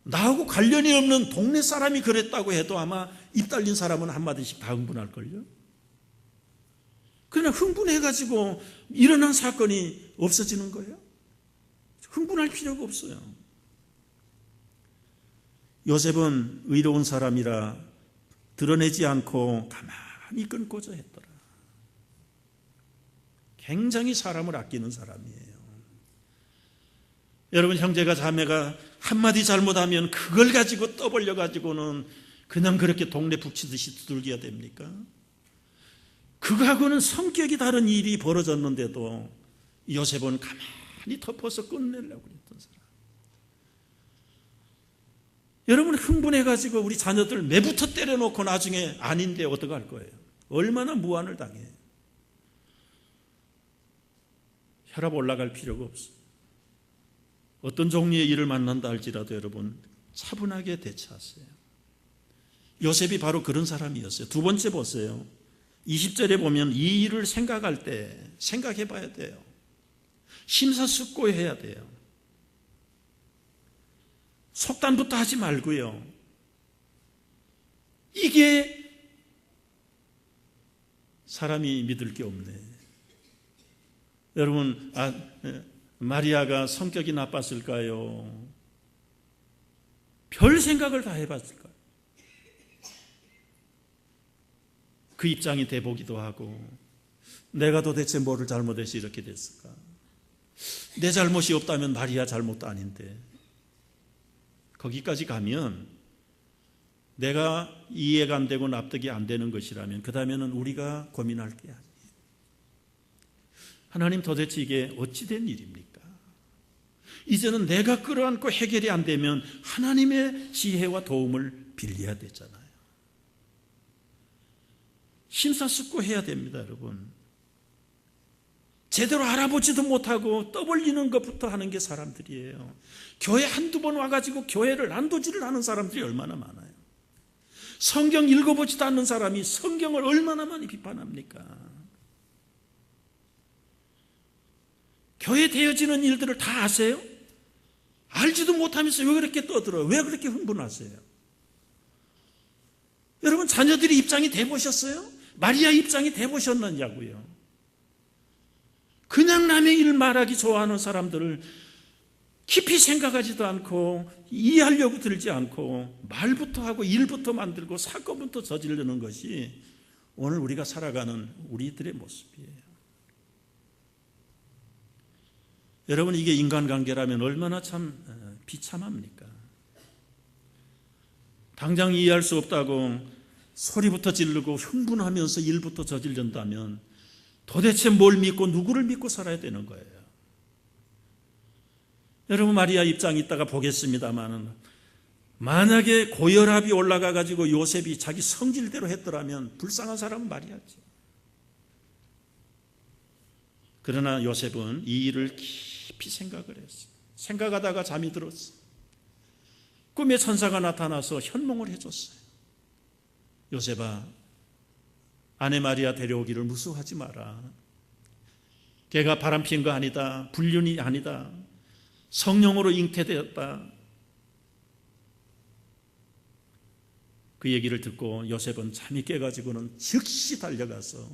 나하고 관련이 없는 동네 사람이 그랬다고 해도 아마 입 달린 사람은 한마디씩 다 흥분할걸요. 그러나 흥분해가지고 일어난 사건이 없어지는 거예요. 흥분할 필요가 없어요. 요셉은 의로운 사람이라 드러내지 않고 가만히 끊고자 했더라. 굉장히 사람을 아끼는 사람이에요. 여러분, 형제가 자매가 한마디 잘못하면 그걸 가지고 떠벌려 가지고는 그냥 그렇게 동네 북치듯이 두들겨야 됩니까? 그거하고는 성격이 다른 일이 벌어졌는데도 요셉은 가만히 덮어서 끝내려고 했던 사람. 여러분, 흥분해가지고 우리 자녀들 매부터 때려놓고 나중에 아닌데 어떡할 거예요? 얼마나 무안을 당해. 혈압 올라갈 필요가 없어요. 어떤 종류의 일을 만난다 할지라도 여러분 차분하게 대처하세요. 요셉이 바로 그런 사람이었어요. 두 번째 보세요. 20절에 보면 이 일을 생각할 때 생각해 봐야 돼요. 심사숙고해야 돼요. 속단부터 하지 말고요. 이게 사람이 믿을 게 없네. 여러분, 마리아가 성격이 나빴을까요? 별 생각을 다 해봤을까요? 그 입장이 돼보기도 하고, 내가 도대체 뭐를 잘못해서 이렇게 됐을까? 내 잘못이 없다면 마리아 잘못도 아닌데. 거기까지 가면 내가 이해가 안 되고 납득이 안 되는 것이라면 그 다음에는 우리가 고민할 게 아니에요. 하나님, 도대체 이게 어찌 된 일입니까? 이제는 내가 끌어안고 해결이 안 되면 하나님의 지혜와 도움을 빌려야 되잖아요. 심사숙고해야 됩니다, 여러분. 제대로 알아보지도 못하고 떠벌리는 것부터 하는 게 사람들이에요. 교회 한두 번 와가지고 교회를 난도질을 하는 사람들이 얼마나 많아요. 성경 읽어보지도 않는 사람이 성경을 얼마나 많이 비판합니까? 교회 되어지는 일들을 다 아세요? 알지도 못하면서 왜 그렇게 떠들어요? 왜 그렇게 흥분하세요? 여러분, 자녀들이 입장이 돼보셨어요? 마리아 입장이 돼보셨느냐고요? 그냥 남의 일 말하기 좋아하는 사람들을 깊이 생각하지도 않고 이해하려고 들지 않고 말부터 하고 일부터 만들고 사건부터 저지르는 것이 오늘 우리가 살아가는 우리들의 모습이에요. 여러분, 이게 인간관계라면 얼마나 참 비참합니까? 당장 이해할 수 없다고 소리부터 지르고 흥분하면서 일부터 저지른다면 도대체 뭘 믿고 누구를 믿고 살아야 되는 거예요? 여러분, 마리아 입장이 있다가 보겠습니다만 만약에 고혈압이 올라가 가지고 요셉이 자기 성질대로 했더라면 불쌍한 사람은 마리아지. 그러나 요셉은 이 일을 깊이 생각을 했어요. 생각하다가 잠이 들었어요. 꿈에 천사가 나타나서 현몽을 해줬어요. 요셉아, 아내 마리아 데려오기를 무수하지 마라. 걔가 바람핀 거 아니다. 불륜이 아니다. 성령으로 잉태되었다. 그 얘기를 듣고 요셉은 잠이 깨가지고는 즉시 달려가서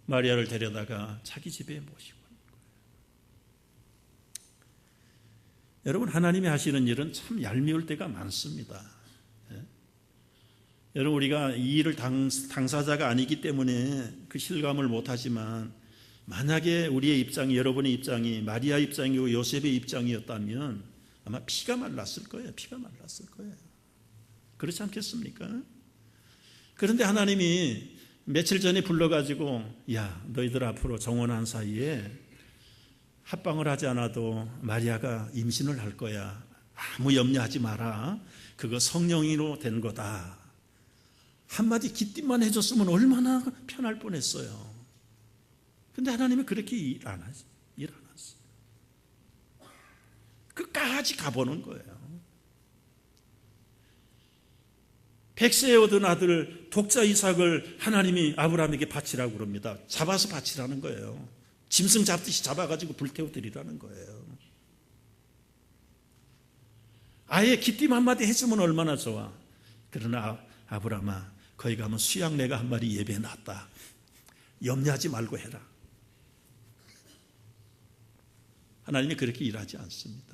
마리아를 데려다가 자기 집에 모시고 온 거예요. 여러분, 하나님이 하시는 일은 참 얄미울 때가 많습니다. 여러분, 우리가 이 일을 당사자가 아니기 때문에 그 실감을 못하지만 만약에 우리의 입장이, 여러분의 입장이 마리아 입장이고 요셉의 입장이었다면 아마 피가 말랐을 거예요. 피가 말랐을 거예요. 그렇지 않겠습니까? 그런데 하나님이 며칠 전에 불러가지고 야, 너희들 앞으로 정원한 사이에 합방을 하지 않아도 마리아가 임신을 할 거야. 아무 염려하지 마라. 그거 성령으로 된 거다. 한마디 기띠만 해줬으면 얼마나 편할 뻔했어요. 근데 하나님은 그렇게 일 안 하셨어요. 끝까지 가보는 거예요. 100세에 얻은 아들 독자 이삭을 하나님이 아브라함에게 바치라고 그럽니다. 잡아서 바치라는 거예요. 짐승 잡듯이 잡아가지고 불태워 드리라는 거예요. 아예 기띠 한마디 했으면 얼마나 좋아. 그러나 아브라함아, 거기 가면 수양 내가 한 마리 예배해 놨다. 염려하지 말고 해라. 하나님이 그렇게 일하지 않습니다.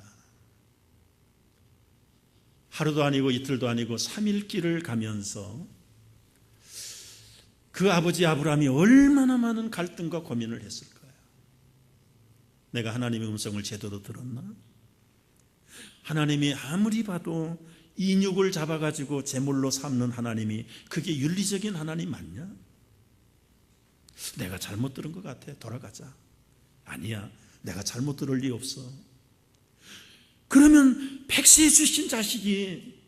하루도 아니고 이틀도 아니고 3일길을 가면서 그 아버지 아브라함이 얼마나 많은 갈등과 고민을 했을 거예요. 내가 하나님의 음성을 제대로 들었나? 하나님이 아무리 봐도 인육을 잡아가지고 제물로 삼는 하나님이 그게 윤리적인 하나님 맞냐? 내가 잘못 들은 것 같아. 돌아가자. 아니야, 내가 잘못 들을 리 없어. 그러면 100세에 주신 자식이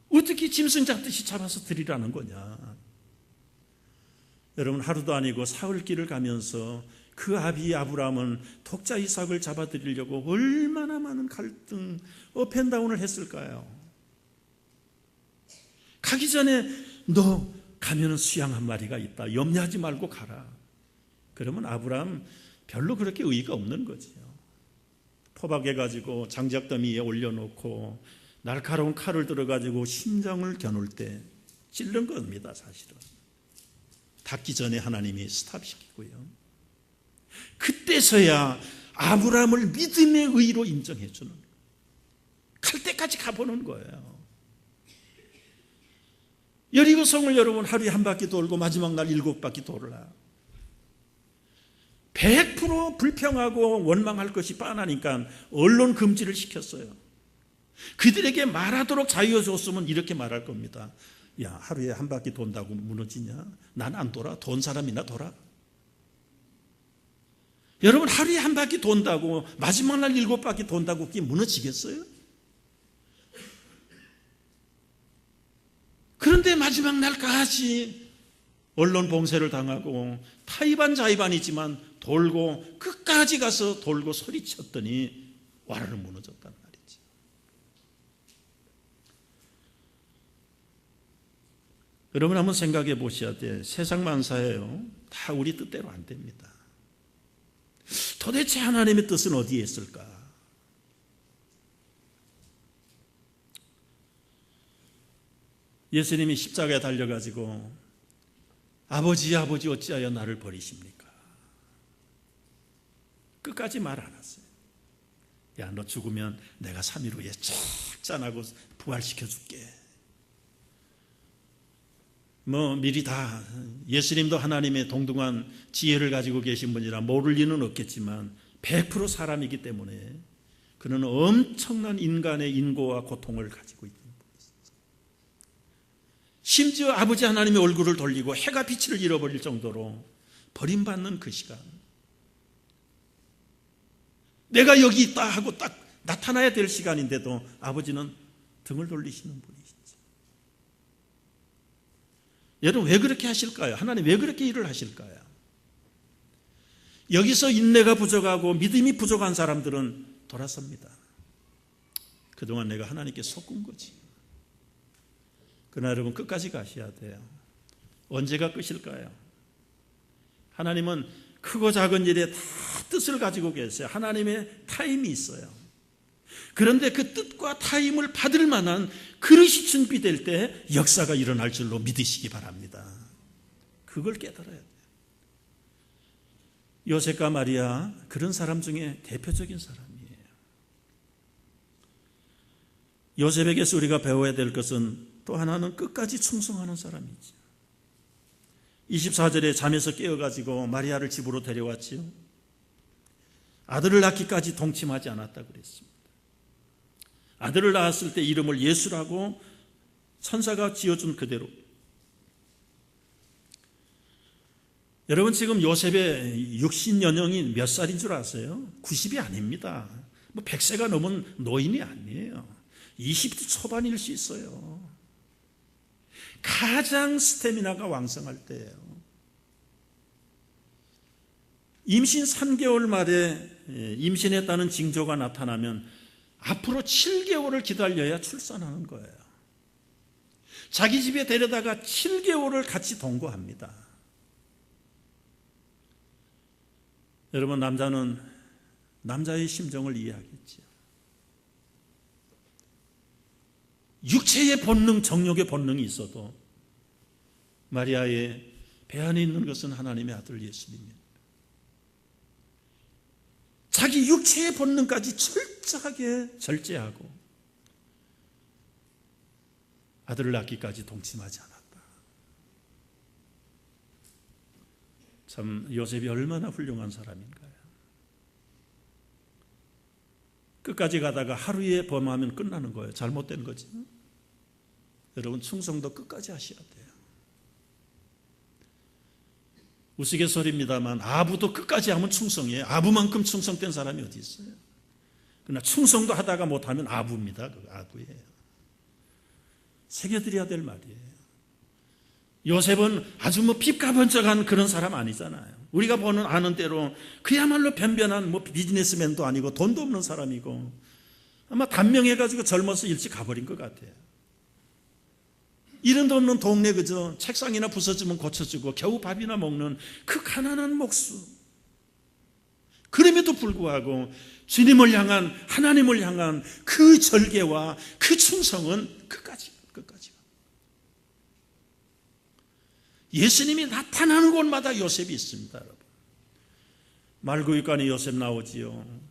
어떻게 짐승 잡듯이 잡아서 드리라는 거냐? 여러분, 하루도 아니고 사흘길을 가면서 그 아비 아브라함은 독자 이삭을 잡아드리려고 얼마나 많은 갈등, 업앤다운을 했을까요? 가기 전에 너 가면은 수양 한 마리가 있다. 염려하지 말고 가라. 그러면 아브라함 별로 그렇게 의의가 없는 거지요. 포박해가지고 장작더미 위에 올려놓고 날카로운 칼을 들어가지고 심장을 겨눌 때 찔른 겁니다. 사실은 닿기 전에 하나님이 스탑시키고요. 그때서야 아브라함을 믿음의 의로 인정해 주는, 갈 때까지 가보는 거예요. 여리고성을 여러분 하루에 한 바퀴 돌고 마지막 날 7바퀴 돌라. 100% 불평하고 원망할 것이 뻔하니까 언론 금지를 시켰어요. 그들에게 말하도록 자유 줬으면 이렇게 말할 겁니다. 야, 하루에 한 바퀴 돈다고 무너지냐? 난 안 돌아. 돈 사람이나 돌아. 여러분, 하루에 한 바퀴 돈다고 마지막 날 7바퀴 돈다고 그게 무너지겠어요? 그런데 마지막 날까지 언론 봉쇄를 당하고 타이반 자이반이지만 돌고 끝까지 가서 돌고 소리쳤더니 와르르 무너졌단 말이지. 여러분 한번 생각해 보셔야 돼. 세상 만사예요. 다 우리 뜻대로 안 됩니다. 도대체 하나님의 뜻은 어디에 있을까? 예수님이 십자가에 달려가지고 아버지 어찌하여 나를 버리십니까? 끝까지 말 안 했어요. 야, 너 죽으면 내가 3일 후에 짠하고 부활시켜줄게. 미리 다 예수님도 하나님의 동등한 지혜를 가지고 계신 분이라 모를 리는 없겠지만 100% 사람이기 때문에 그는 엄청난 인간의 인고와 고통을 가지고 있는 분이었어요. 심지어 아버지 하나님의 얼굴을 돌리고 해가 빛을 잃어버릴 정도로 버림받는 그 시간, 내가 여기 있다 하고 딱 나타나야 될 시간인데도 아버지는 등을 돌리시는 분이시죠. 여러분 왜 그렇게 하실까요? 하나님 왜 그렇게 일을 하실까요? 여기서 인내가 부족하고 믿음이 부족한 사람들은 돌아섭니다. 그동안 내가 하나님께 속은 거지. 그러나 여러분 끝까지 가셔야 돼요. 언제가 끝일까요? 하나님은 크고 작은 일에 다 뜻을 가지고 계세요. 하나님의 타임이 있어요. 그런데 그 뜻과 타임을 받을 만한 그릇이 준비될 때 역사가 일어날 줄로 믿으시기 바랍니다. 그걸 깨달아야 돼요. 요셉과 마리아 그런 사람 중에 대표적인 사람이에요. 요셉에게서 우리가 배워야 될 것은 또 하나는 끝까지 충성하는 사람이죠. 24절에 잠에서 깨어가지고 마리아를 집으로 데려왔지요. 아들을 낳기까지 동침하지 않았다 그랬습니다. 아들을 낳았을 때 이름을 예수라고 천사가 지어준 그대로. 여러분 지금 요셉의 육신 연령이 몇 살인 줄 아세요? 90이 아닙니다. 100세가 넘은 노인이 아니에요. 20대 초반일 수 있어요. 가장 스태미나가 왕성할 때예요. 임신 3개월 말에 임신했다는 징조가 나타나면 앞으로 7개월을 기다려야 출산하는 거예요. 자기 집에 데려다가 7개월을 같이 동거합니다. 여러분 남자는 남자의 심정을 이해하겠죠. 육체의 본능, 정욕의 본능이 있어도 마리아의 배 안에 있는 것은 하나님의 아들 예수님입니다. 자기 육체의 본능까지 철저하게 절제하고 아들을 낳기까지 동침하지 않았다. 참 요셉이 얼마나 훌륭한 사람인가요? 끝까지 가다가 하루에 범하면 끝나는 거예요. 잘못된 거지. 여러분 충성도 끝까지 하셔야 돼요. 우스갯소리입니다만 아부도 끝까지 하면 충성이에요. 아부만큼 충성된 사람이 어디 있어요? 그러나 충성도 하다가 못하면 아부입니다. 그 아부예요. 새겨드려야 될 말이에요. 요셉은 아주 빚가번쩍한 그런 사람 아니잖아요. 우리가 보는 아는 대로 그야말로 변변한 비즈니스맨도 아니고 돈도 없는 사람이고 아마 단명해가지고 젊어서 일찍 가버린 것 같아요. 이름도 없는 동네 그저 책상이나 부서지면 고쳐주고 겨우 밥이나 먹는 그 가난한 목수. 그럼에도 불구하고 주님을 향한 하나님을 향한 그 절개와 그 충성은 끝까지. 예수님이 나타나는 곳마다 요셉이 있습니다. 여러분. 말구유관에 요셉 나오지요.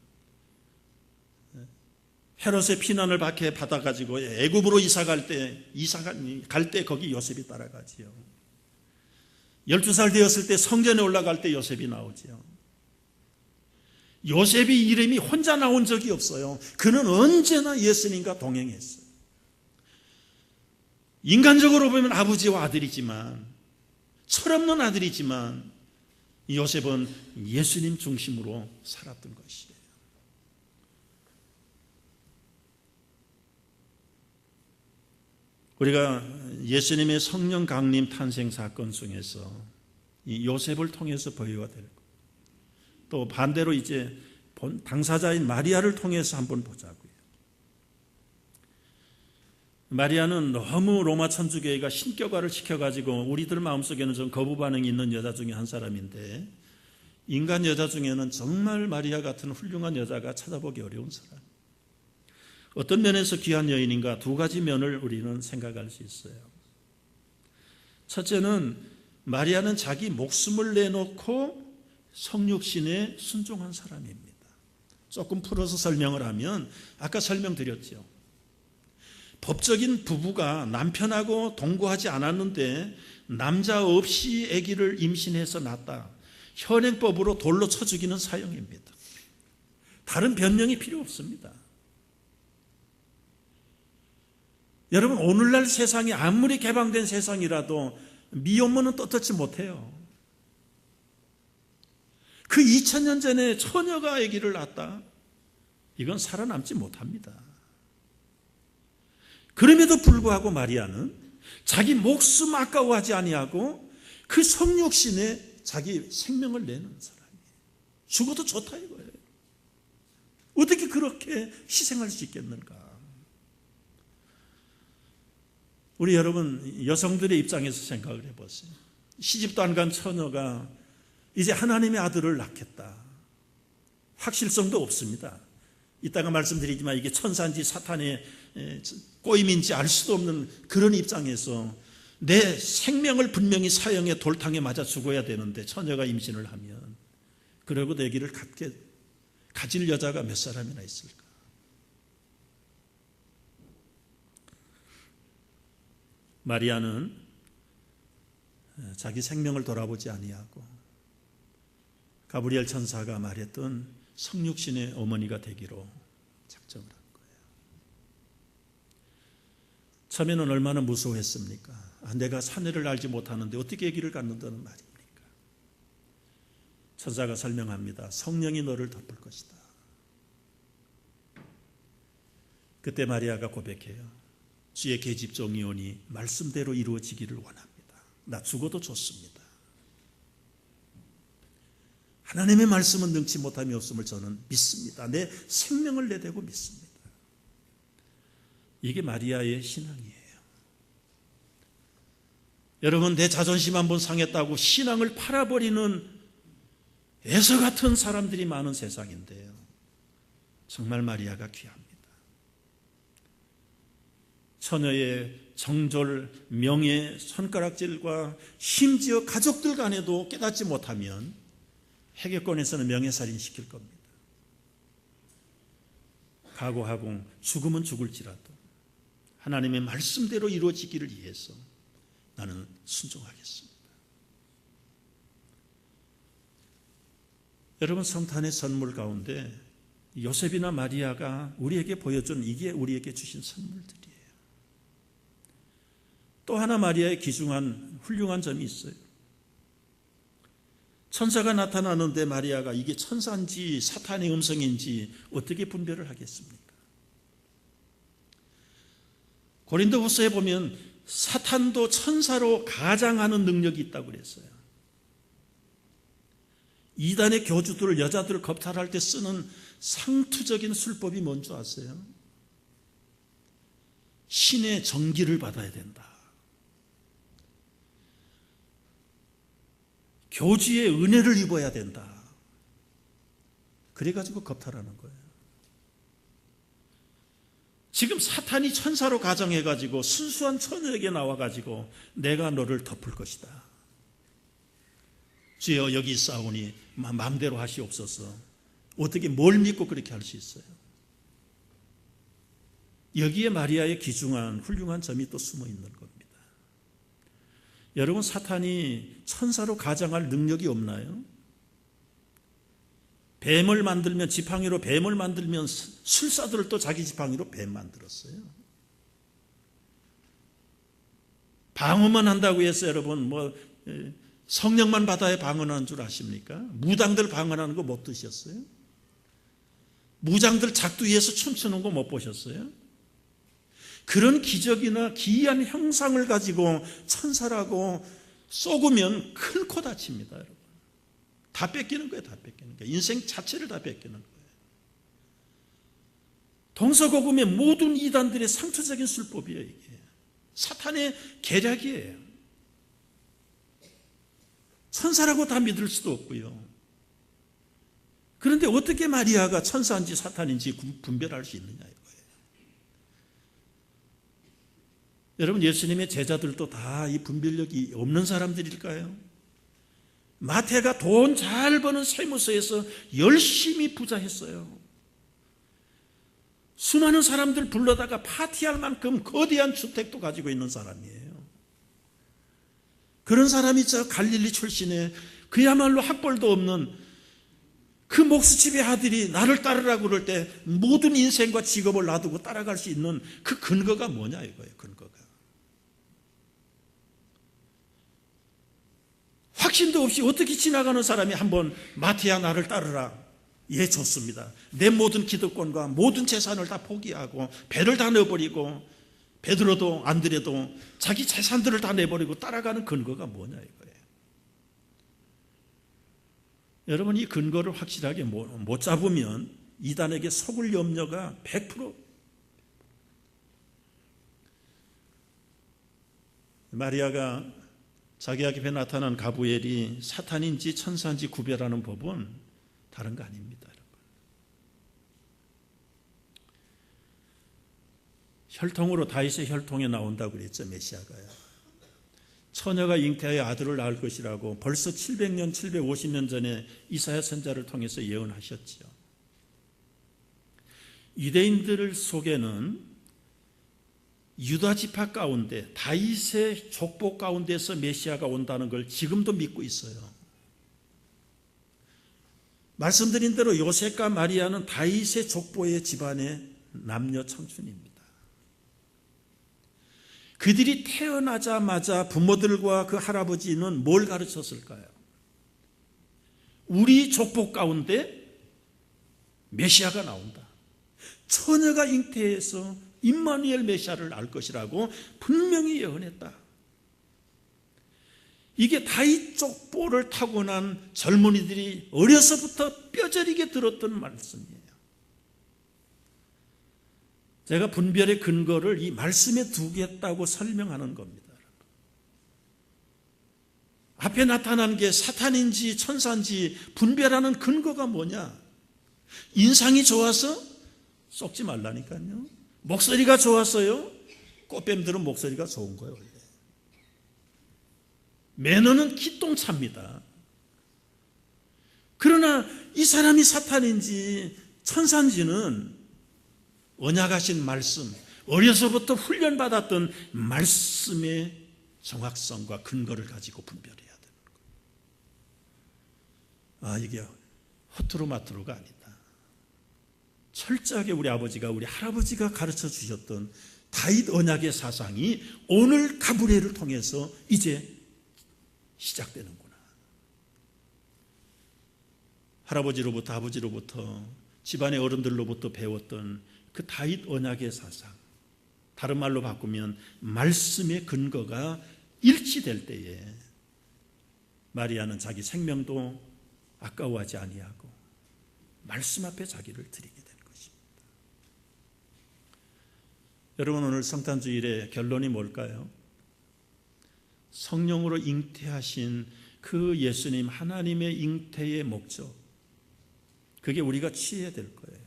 헤롯의 피난을 받아가지고 애굽으로 이사갈 때 거기 요셉이 따라가지요. 12살 되었을 때 성전에 올라갈 때 요셉이 나오지요. 요셉이 이름이 혼자 나온 적이 없어요. 그는 언제나 예수님과 동행했어요. 인간적으로 보면 아버지와 아들이지만 철없는 아들이지만 요셉은 예수님 중심으로 살았던 것이에요. 우리가 예수님의 성령 강림 탄생 사건 중에서 이 요셉을 통해서 보여야 될 것. 또 반대로 이제 당사자인 마리아를 통해서 한번 보자고요. 마리아는 너무 로마 천주교회가 신격화를 시켜가지고 우리들 마음속에는 좀 거부 반응이 있는 여자 중에 한 사람인데, 인간 여자 중에는 정말 마리아 같은 훌륭한 여자가 찾아보기 어려운 사람. 어떤 면에서 귀한 여인인가, 두 가지 면을 우리는 생각할 수 있어요. 첫째는 마리아는 자기 목숨을 내놓고 성육신에 순종한 사람입니다. 조금 풀어서 설명을 하면, 아까 설명드렸죠. 법적인 부부가 남편하고 동거하지 않았는데 남자 없이 아기를 임신해서 낳았다. 현행법으로 돌로 쳐 죽이는 사형입니다. 다른 변명이 필요 없습니다. 여러분, 오늘날 세상이 아무리 개방된 세상이라도 미혼모는 떳떳지 못해요. 그 2000년 전에 처녀가 아기를 낳았다. 이건 살아남지 못합니다. 그럼에도 불구하고 마리아는 자기 목숨 아까워하지 아니하고 그 성육신에 자기 생명을 내는 사람이에요. 죽어도 좋다 이거예요. 어떻게 그렇게 희생할 수 있겠는가? 우리 여러분, 여성들의 입장에서 생각을 해보세요. 시집도 안 간 처녀가 이제 하나님의 아들을 낳겠다. 확실성도 없습니다. 이따가 말씀드리지만 이게 천사인지 사탄의 꼬임인지 알 수도 없는 그런 입장에서 내 생명을 분명히 사형의 돌탕에 맞아 죽어야 되는데 처녀가 임신을 하면, 그러고 내 아기를 가질 여자가 몇 사람이나 있을까? 마리아는 자기 생명을 돌아보지 아니하고 가브리엘 천사가 말했던 성육신의 어머니가 되기로 작정을 한 거예요. 처음에는 얼마나 무서워했습니까? 내가 사내를 알지 못하는데 어떻게 아기를 갖는다는 말입니까? 천사가 설명합니다. 성령이 너를 덮을 것이다. 그때 마리아가 고백해요. 주의 계집종이 오니 말씀대로 이루어지기를 원합니다. 나 죽어도 좋습니다. 하나님의 말씀은 능치 못함이 없음을 저는 믿습니다. 내 생명을 내대고 믿습니다. 이게 마리아의 신앙이에요. 여러분, 내 자존심 한번 상했다고 신앙을 팔아버리는 애서 같은 사람들이 많은 세상인데요. 정말 마리아가 귀합니다. 처녀의 정졸, 명예, 손가락질과 심지어 가족들 간에도 깨닫지 못하면 해결권에서는 명예살인 시킬 겁니다. 각오하고 죽으면 죽을지라도 하나님의 말씀대로 이루어지기를 위해서 나는 순종하겠습니다. 여러분, 성탄의 선물 가운데 요셉이나 마리아가 우리에게 보여준 이게 우리에게 주신 선물들이에요. 또 하나 마리아의 귀중한 훌륭한 점이 있어요. 천사가 나타나는데 마리아가 이게 천사인지 사탄의 음성인지 어떻게 분별을 하겠습니까? 고린도후서에 보면 사탄도 천사로 가장하는 능력이 있다고 그랬어요. 이단의 교주들을, 여자들을 겁탈할 때 쓰는 상투적인 술법이 뭔지 아세요? 신의 정기를 받아야 된다. 교주의 은혜를 입어야 된다. 그래가지고 겁탈하는 거예요. 지금 사탄이 천사로 가정해가지고 순수한 처녀에게 나와가지고 내가 너를 덮을 것이다. 주여 여기 있사오니 마음대로 하시옵소서. 어떻게 뭘 믿고 그렇게 할 수 있어요? 여기에 마리아의 귀중한 훌륭한 점이 또 숨어 있는 겁니다. 여러분, 사탄이 천사로 가장할 능력이 없나요? 뱀을 만들면, 지팡이로 뱀을 만들면 술사들을 또 자기 지팡이로 뱀 만들었어요. 방언만 한다고 해서 여러분 성령만 받아야 방언하는 줄 아십니까? 무당들 방언하는 거 못 드셨어요? 무장들 작두 위에서 춤추는 거 못 보셨어요? 그런 기적이나 기이한 형상을 가지고 천사라고 쏘으면 큰 코 다칩니다, 여러분. 다 뺏기는 거예요, 다 뺏기는 거예요. 인생 자체를 다 뺏기는 거예요. 동서고금의 모든 이단들의 상투적인 술법이에요, 이게. 사탄의 계략이에요. 천사라고 다 믿을 수도 없고요. 그런데 어떻게 마리아가 천사인지 사탄인지 분별할 수 있느냐 이거예요. 여러분, 예수님의 제자들도 다 이 분별력이 없는 사람들일까요? 마태가 돈 잘 버는 세무서에서 열심히 부자했어요. 수많은 사람들 불러다가 파티할 만큼 거대한 주택도 가지고 있는 사람이에요. 그런 사람이 저 갈릴리 출신의 그야말로 학벌도 없는 그 목수집의 아들이 나를 따르라고 그럴 때 모든 인생과 직업을 놔두고 따라갈 수 있는 그 근거가 뭐냐 이거예요, 근거가. 확신도 없이 어떻게 지나가는 사람이 한번 마태야 나를 따르라. 예, 좋습니다. 내 모든 기득권과 모든 재산을 다 포기하고 배를 다 내버리고 베드로도 안드레도 자기 재산들을 다 내버리고 따라가는 근거가 뭐냐 이거예요. 여러분, 이 근거를 확실하게 못 잡으면 이단에게 속을 염려가 100%. 마리아가 자기 앞에 나타난 가브리엘이 사탄인지 천사인지 구별하는 법은 다른 거 아닙니다, 여러분. 혈통으로 다윗의 혈통에 나온다고 그랬죠, 메시아가요. 처녀가 잉태하여 아들을 낳을 것이라고 벌써 700년, 750년 전에 이사야 선지자를 통해서 예언하셨지요. 유대인들 속에는 유다 지파 가운데 다윗의 족보 가운데서 메시아가 온다는 걸 지금도 믿고 있어요. 말씀드린 대로 요셉과 마리아는 다윗의 족보의 집안의 남녀 청춘입니다. 그들이 태어나자마자 부모들과 그 할아버지는 뭘 가르쳤을까요? 우리 족보 가운데 메시아가 나온다. 처녀가 잉태해서 임마누엘 메시아를 낳을 것이라고 분명히 예언했다. 이게 다윗 족보를 타고난 젊은이들이 어려서부터 뼈저리게 들었던 말씀이에요. 제가 분별의 근거를 이 말씀에 두겠다고 설명하는 겁니다. 앞에 나타난 게 사탄인지 천사인지 분별하는 근거가 뭐냐? 인상이 좋아서 썩지 말라니까요. 목소리가 좋았어요. 꽃뱀들은 목소리가 좋은 거예요, 원래. 매너는 기똥차입니다. 그러나 이 사람이 사탄인지 천사인지는 언약하신 말씀, 어려서부터 훈련받았던 말씀의 정확성과 근거를 가지고 분별해야 되는 거예요. 이게 허투루마투루가 아니다. 철저하게 우리 아버지가, 우리 할아버지가 가르쳐 주셨던 다윗 언약의 사상이 오늘 가브리엘을 통해서 이제 시작되는구나. 할아버지로부터 아버지로부터 집안의 어른들로부터 배웠던 그 다윗 언약의 사상, 다른 말로 바꾸면 말씀의 근거가 일치될 때에 마리아는 자기 생명도 아까워하지 아니하고 말씀 앞에 자기를 드리게 된 것입니다. 여러분, 오늘 성탄주일의 결론이 뭘까요? 성령으로 잉태하신 그 예수님, 하나님의 잉태의 목적, 그게 우리가 취해야 될 거예요.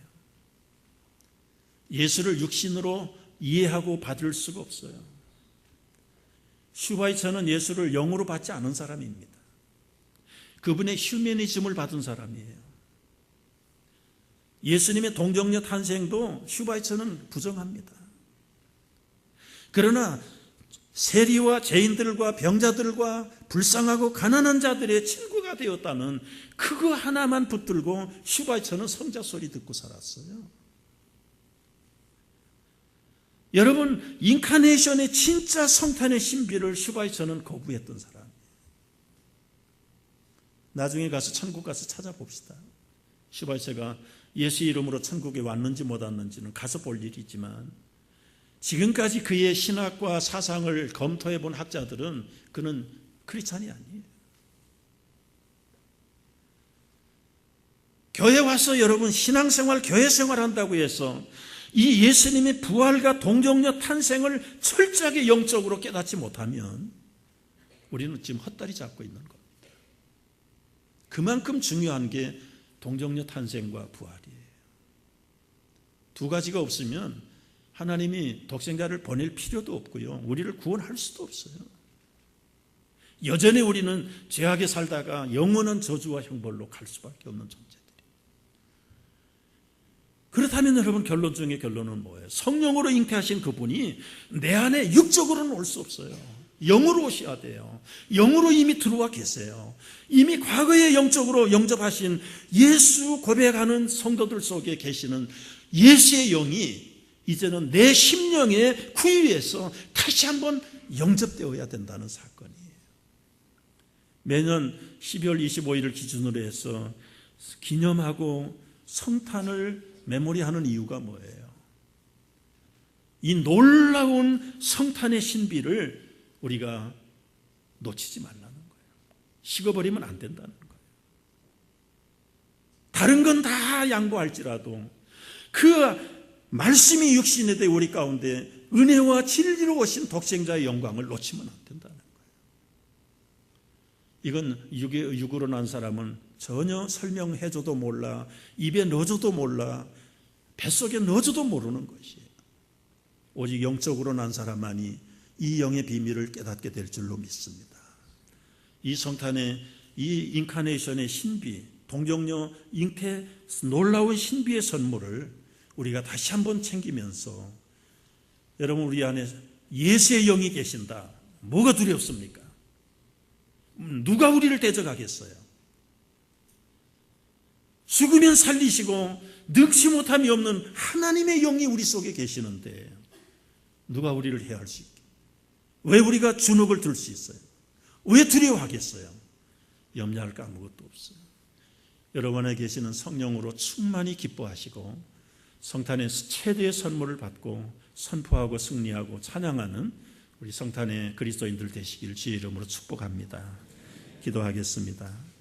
예수를 육신으로 이해하고 받을 수가 없어요. 슈바이처는 예수를 영으로 받지 않은 사람입니다. 그분의 휴머니즘을 받은 사람이에요. 예수님의 동정녀 탄생도 슈바이처는 부정합니다. 그러나 세리와 죄인들과 병자들과 불쌍하고 가난한 자들의 친구가 되었다는 그거 하나만 붙들고 슈바이처는 성자 소리 듣고 살았어요. 여러분, 인카네이션의 진짜 성탄의 신비를 슈바이처는 거부했던 사람이에요. 나중에 가서 천국 가서 찾아봅시다. 슈바이처가 예수 이름으로 천국에 왔는지 못 왔는지는 가서 볼 일이지만 지금까지 그의 신학과 사상을 검토해 본 학자들은 그는 크리스찬이 아니에요. 교회 와서 여러분 신앙생활, 교회생활 한다고 해서 이 예수님의 부활과 동정녀 탄생을 철저하게 영적으로 깨닫지 못하면 우리는 지금 헛다리 잡고 있는 겁니다. 그만큼 중요한 게 동정녀 탄생과 부활이에요. 두 가지가 없으면 하나님이 독생자를 보낼 필요도 없고요, 우리를 구원할 수도 없어요. 여전히 우리는 죄악에 살다가 영원한 저주와 형벌로 갈 수밖에 없는 존재들이에요. 그렇다면 여러분, 결론 중에 결론은 뭐예요? 성령으로 잉태하신 그분이 내 안에 육적으로는 올 수 없어요. 영으로 오셔야 돼요. 영으로 이미 들어와 계세요. 이미 과거에 영적으로 영접하신 예수 고백하는 성도들 속에 계시는 예수의 영이 이제는 내 심령에 구유해서 다시 한번 영접되어야 된다는 사건이에요. 매년 12월 25일을 기준으로 해서 기념하고 성탄을 메모리하는 이유가 뭐예요? 이 놀라운 성탄의 신비를 우리가 놓치지 말라는 거예요. 식어버리면 안 된다는 거예요. 다른 건 다 양보할지라도 그 말씀이 육신이 돼 우리 가운데 은혜와 진리로 오신 독생자의 영광을 놓치면 안 된다는 거예요. 이건 육으로 난 사람은 전혀 설명해줘도 몰라, 입에 넣어줘도 몰라, 뱃속에 넣어줘도 모르는 것이에요. 오직 영적으로 난 사람만이 이 영의 비밀을 깨닫게 될 줄로 믿습니다. 이 성탄의 이 인카네이션의 신비, 동정녀 잉태 놀라운 신비의 선물을 우리가 다시 한번 챙기면서, 여러분, 우리 안에 예수의 영이 계신다. 뭐가 두렵습니까? 누가 우리를 대적하겠어요? 죽으면 살리시고 늙지 못함이 없는 하나님의 영이 우리 속에 계시는데 누가 우리를 해할 수 있게? 왜 우리가 주눅을 들 수 있어요? 왜 두려워하겠어요? 염려할 거 아무것도 없어요. 여러분 안에 계시는 성령으로 충만히 기뻐하시고 성탄의 최대의 선물을 받고 선포하고 승리하고 찬양하는 우리 성탄의 그리스도인들 되시길 주의 이름으로 축복합니다. 기도하겠습니다.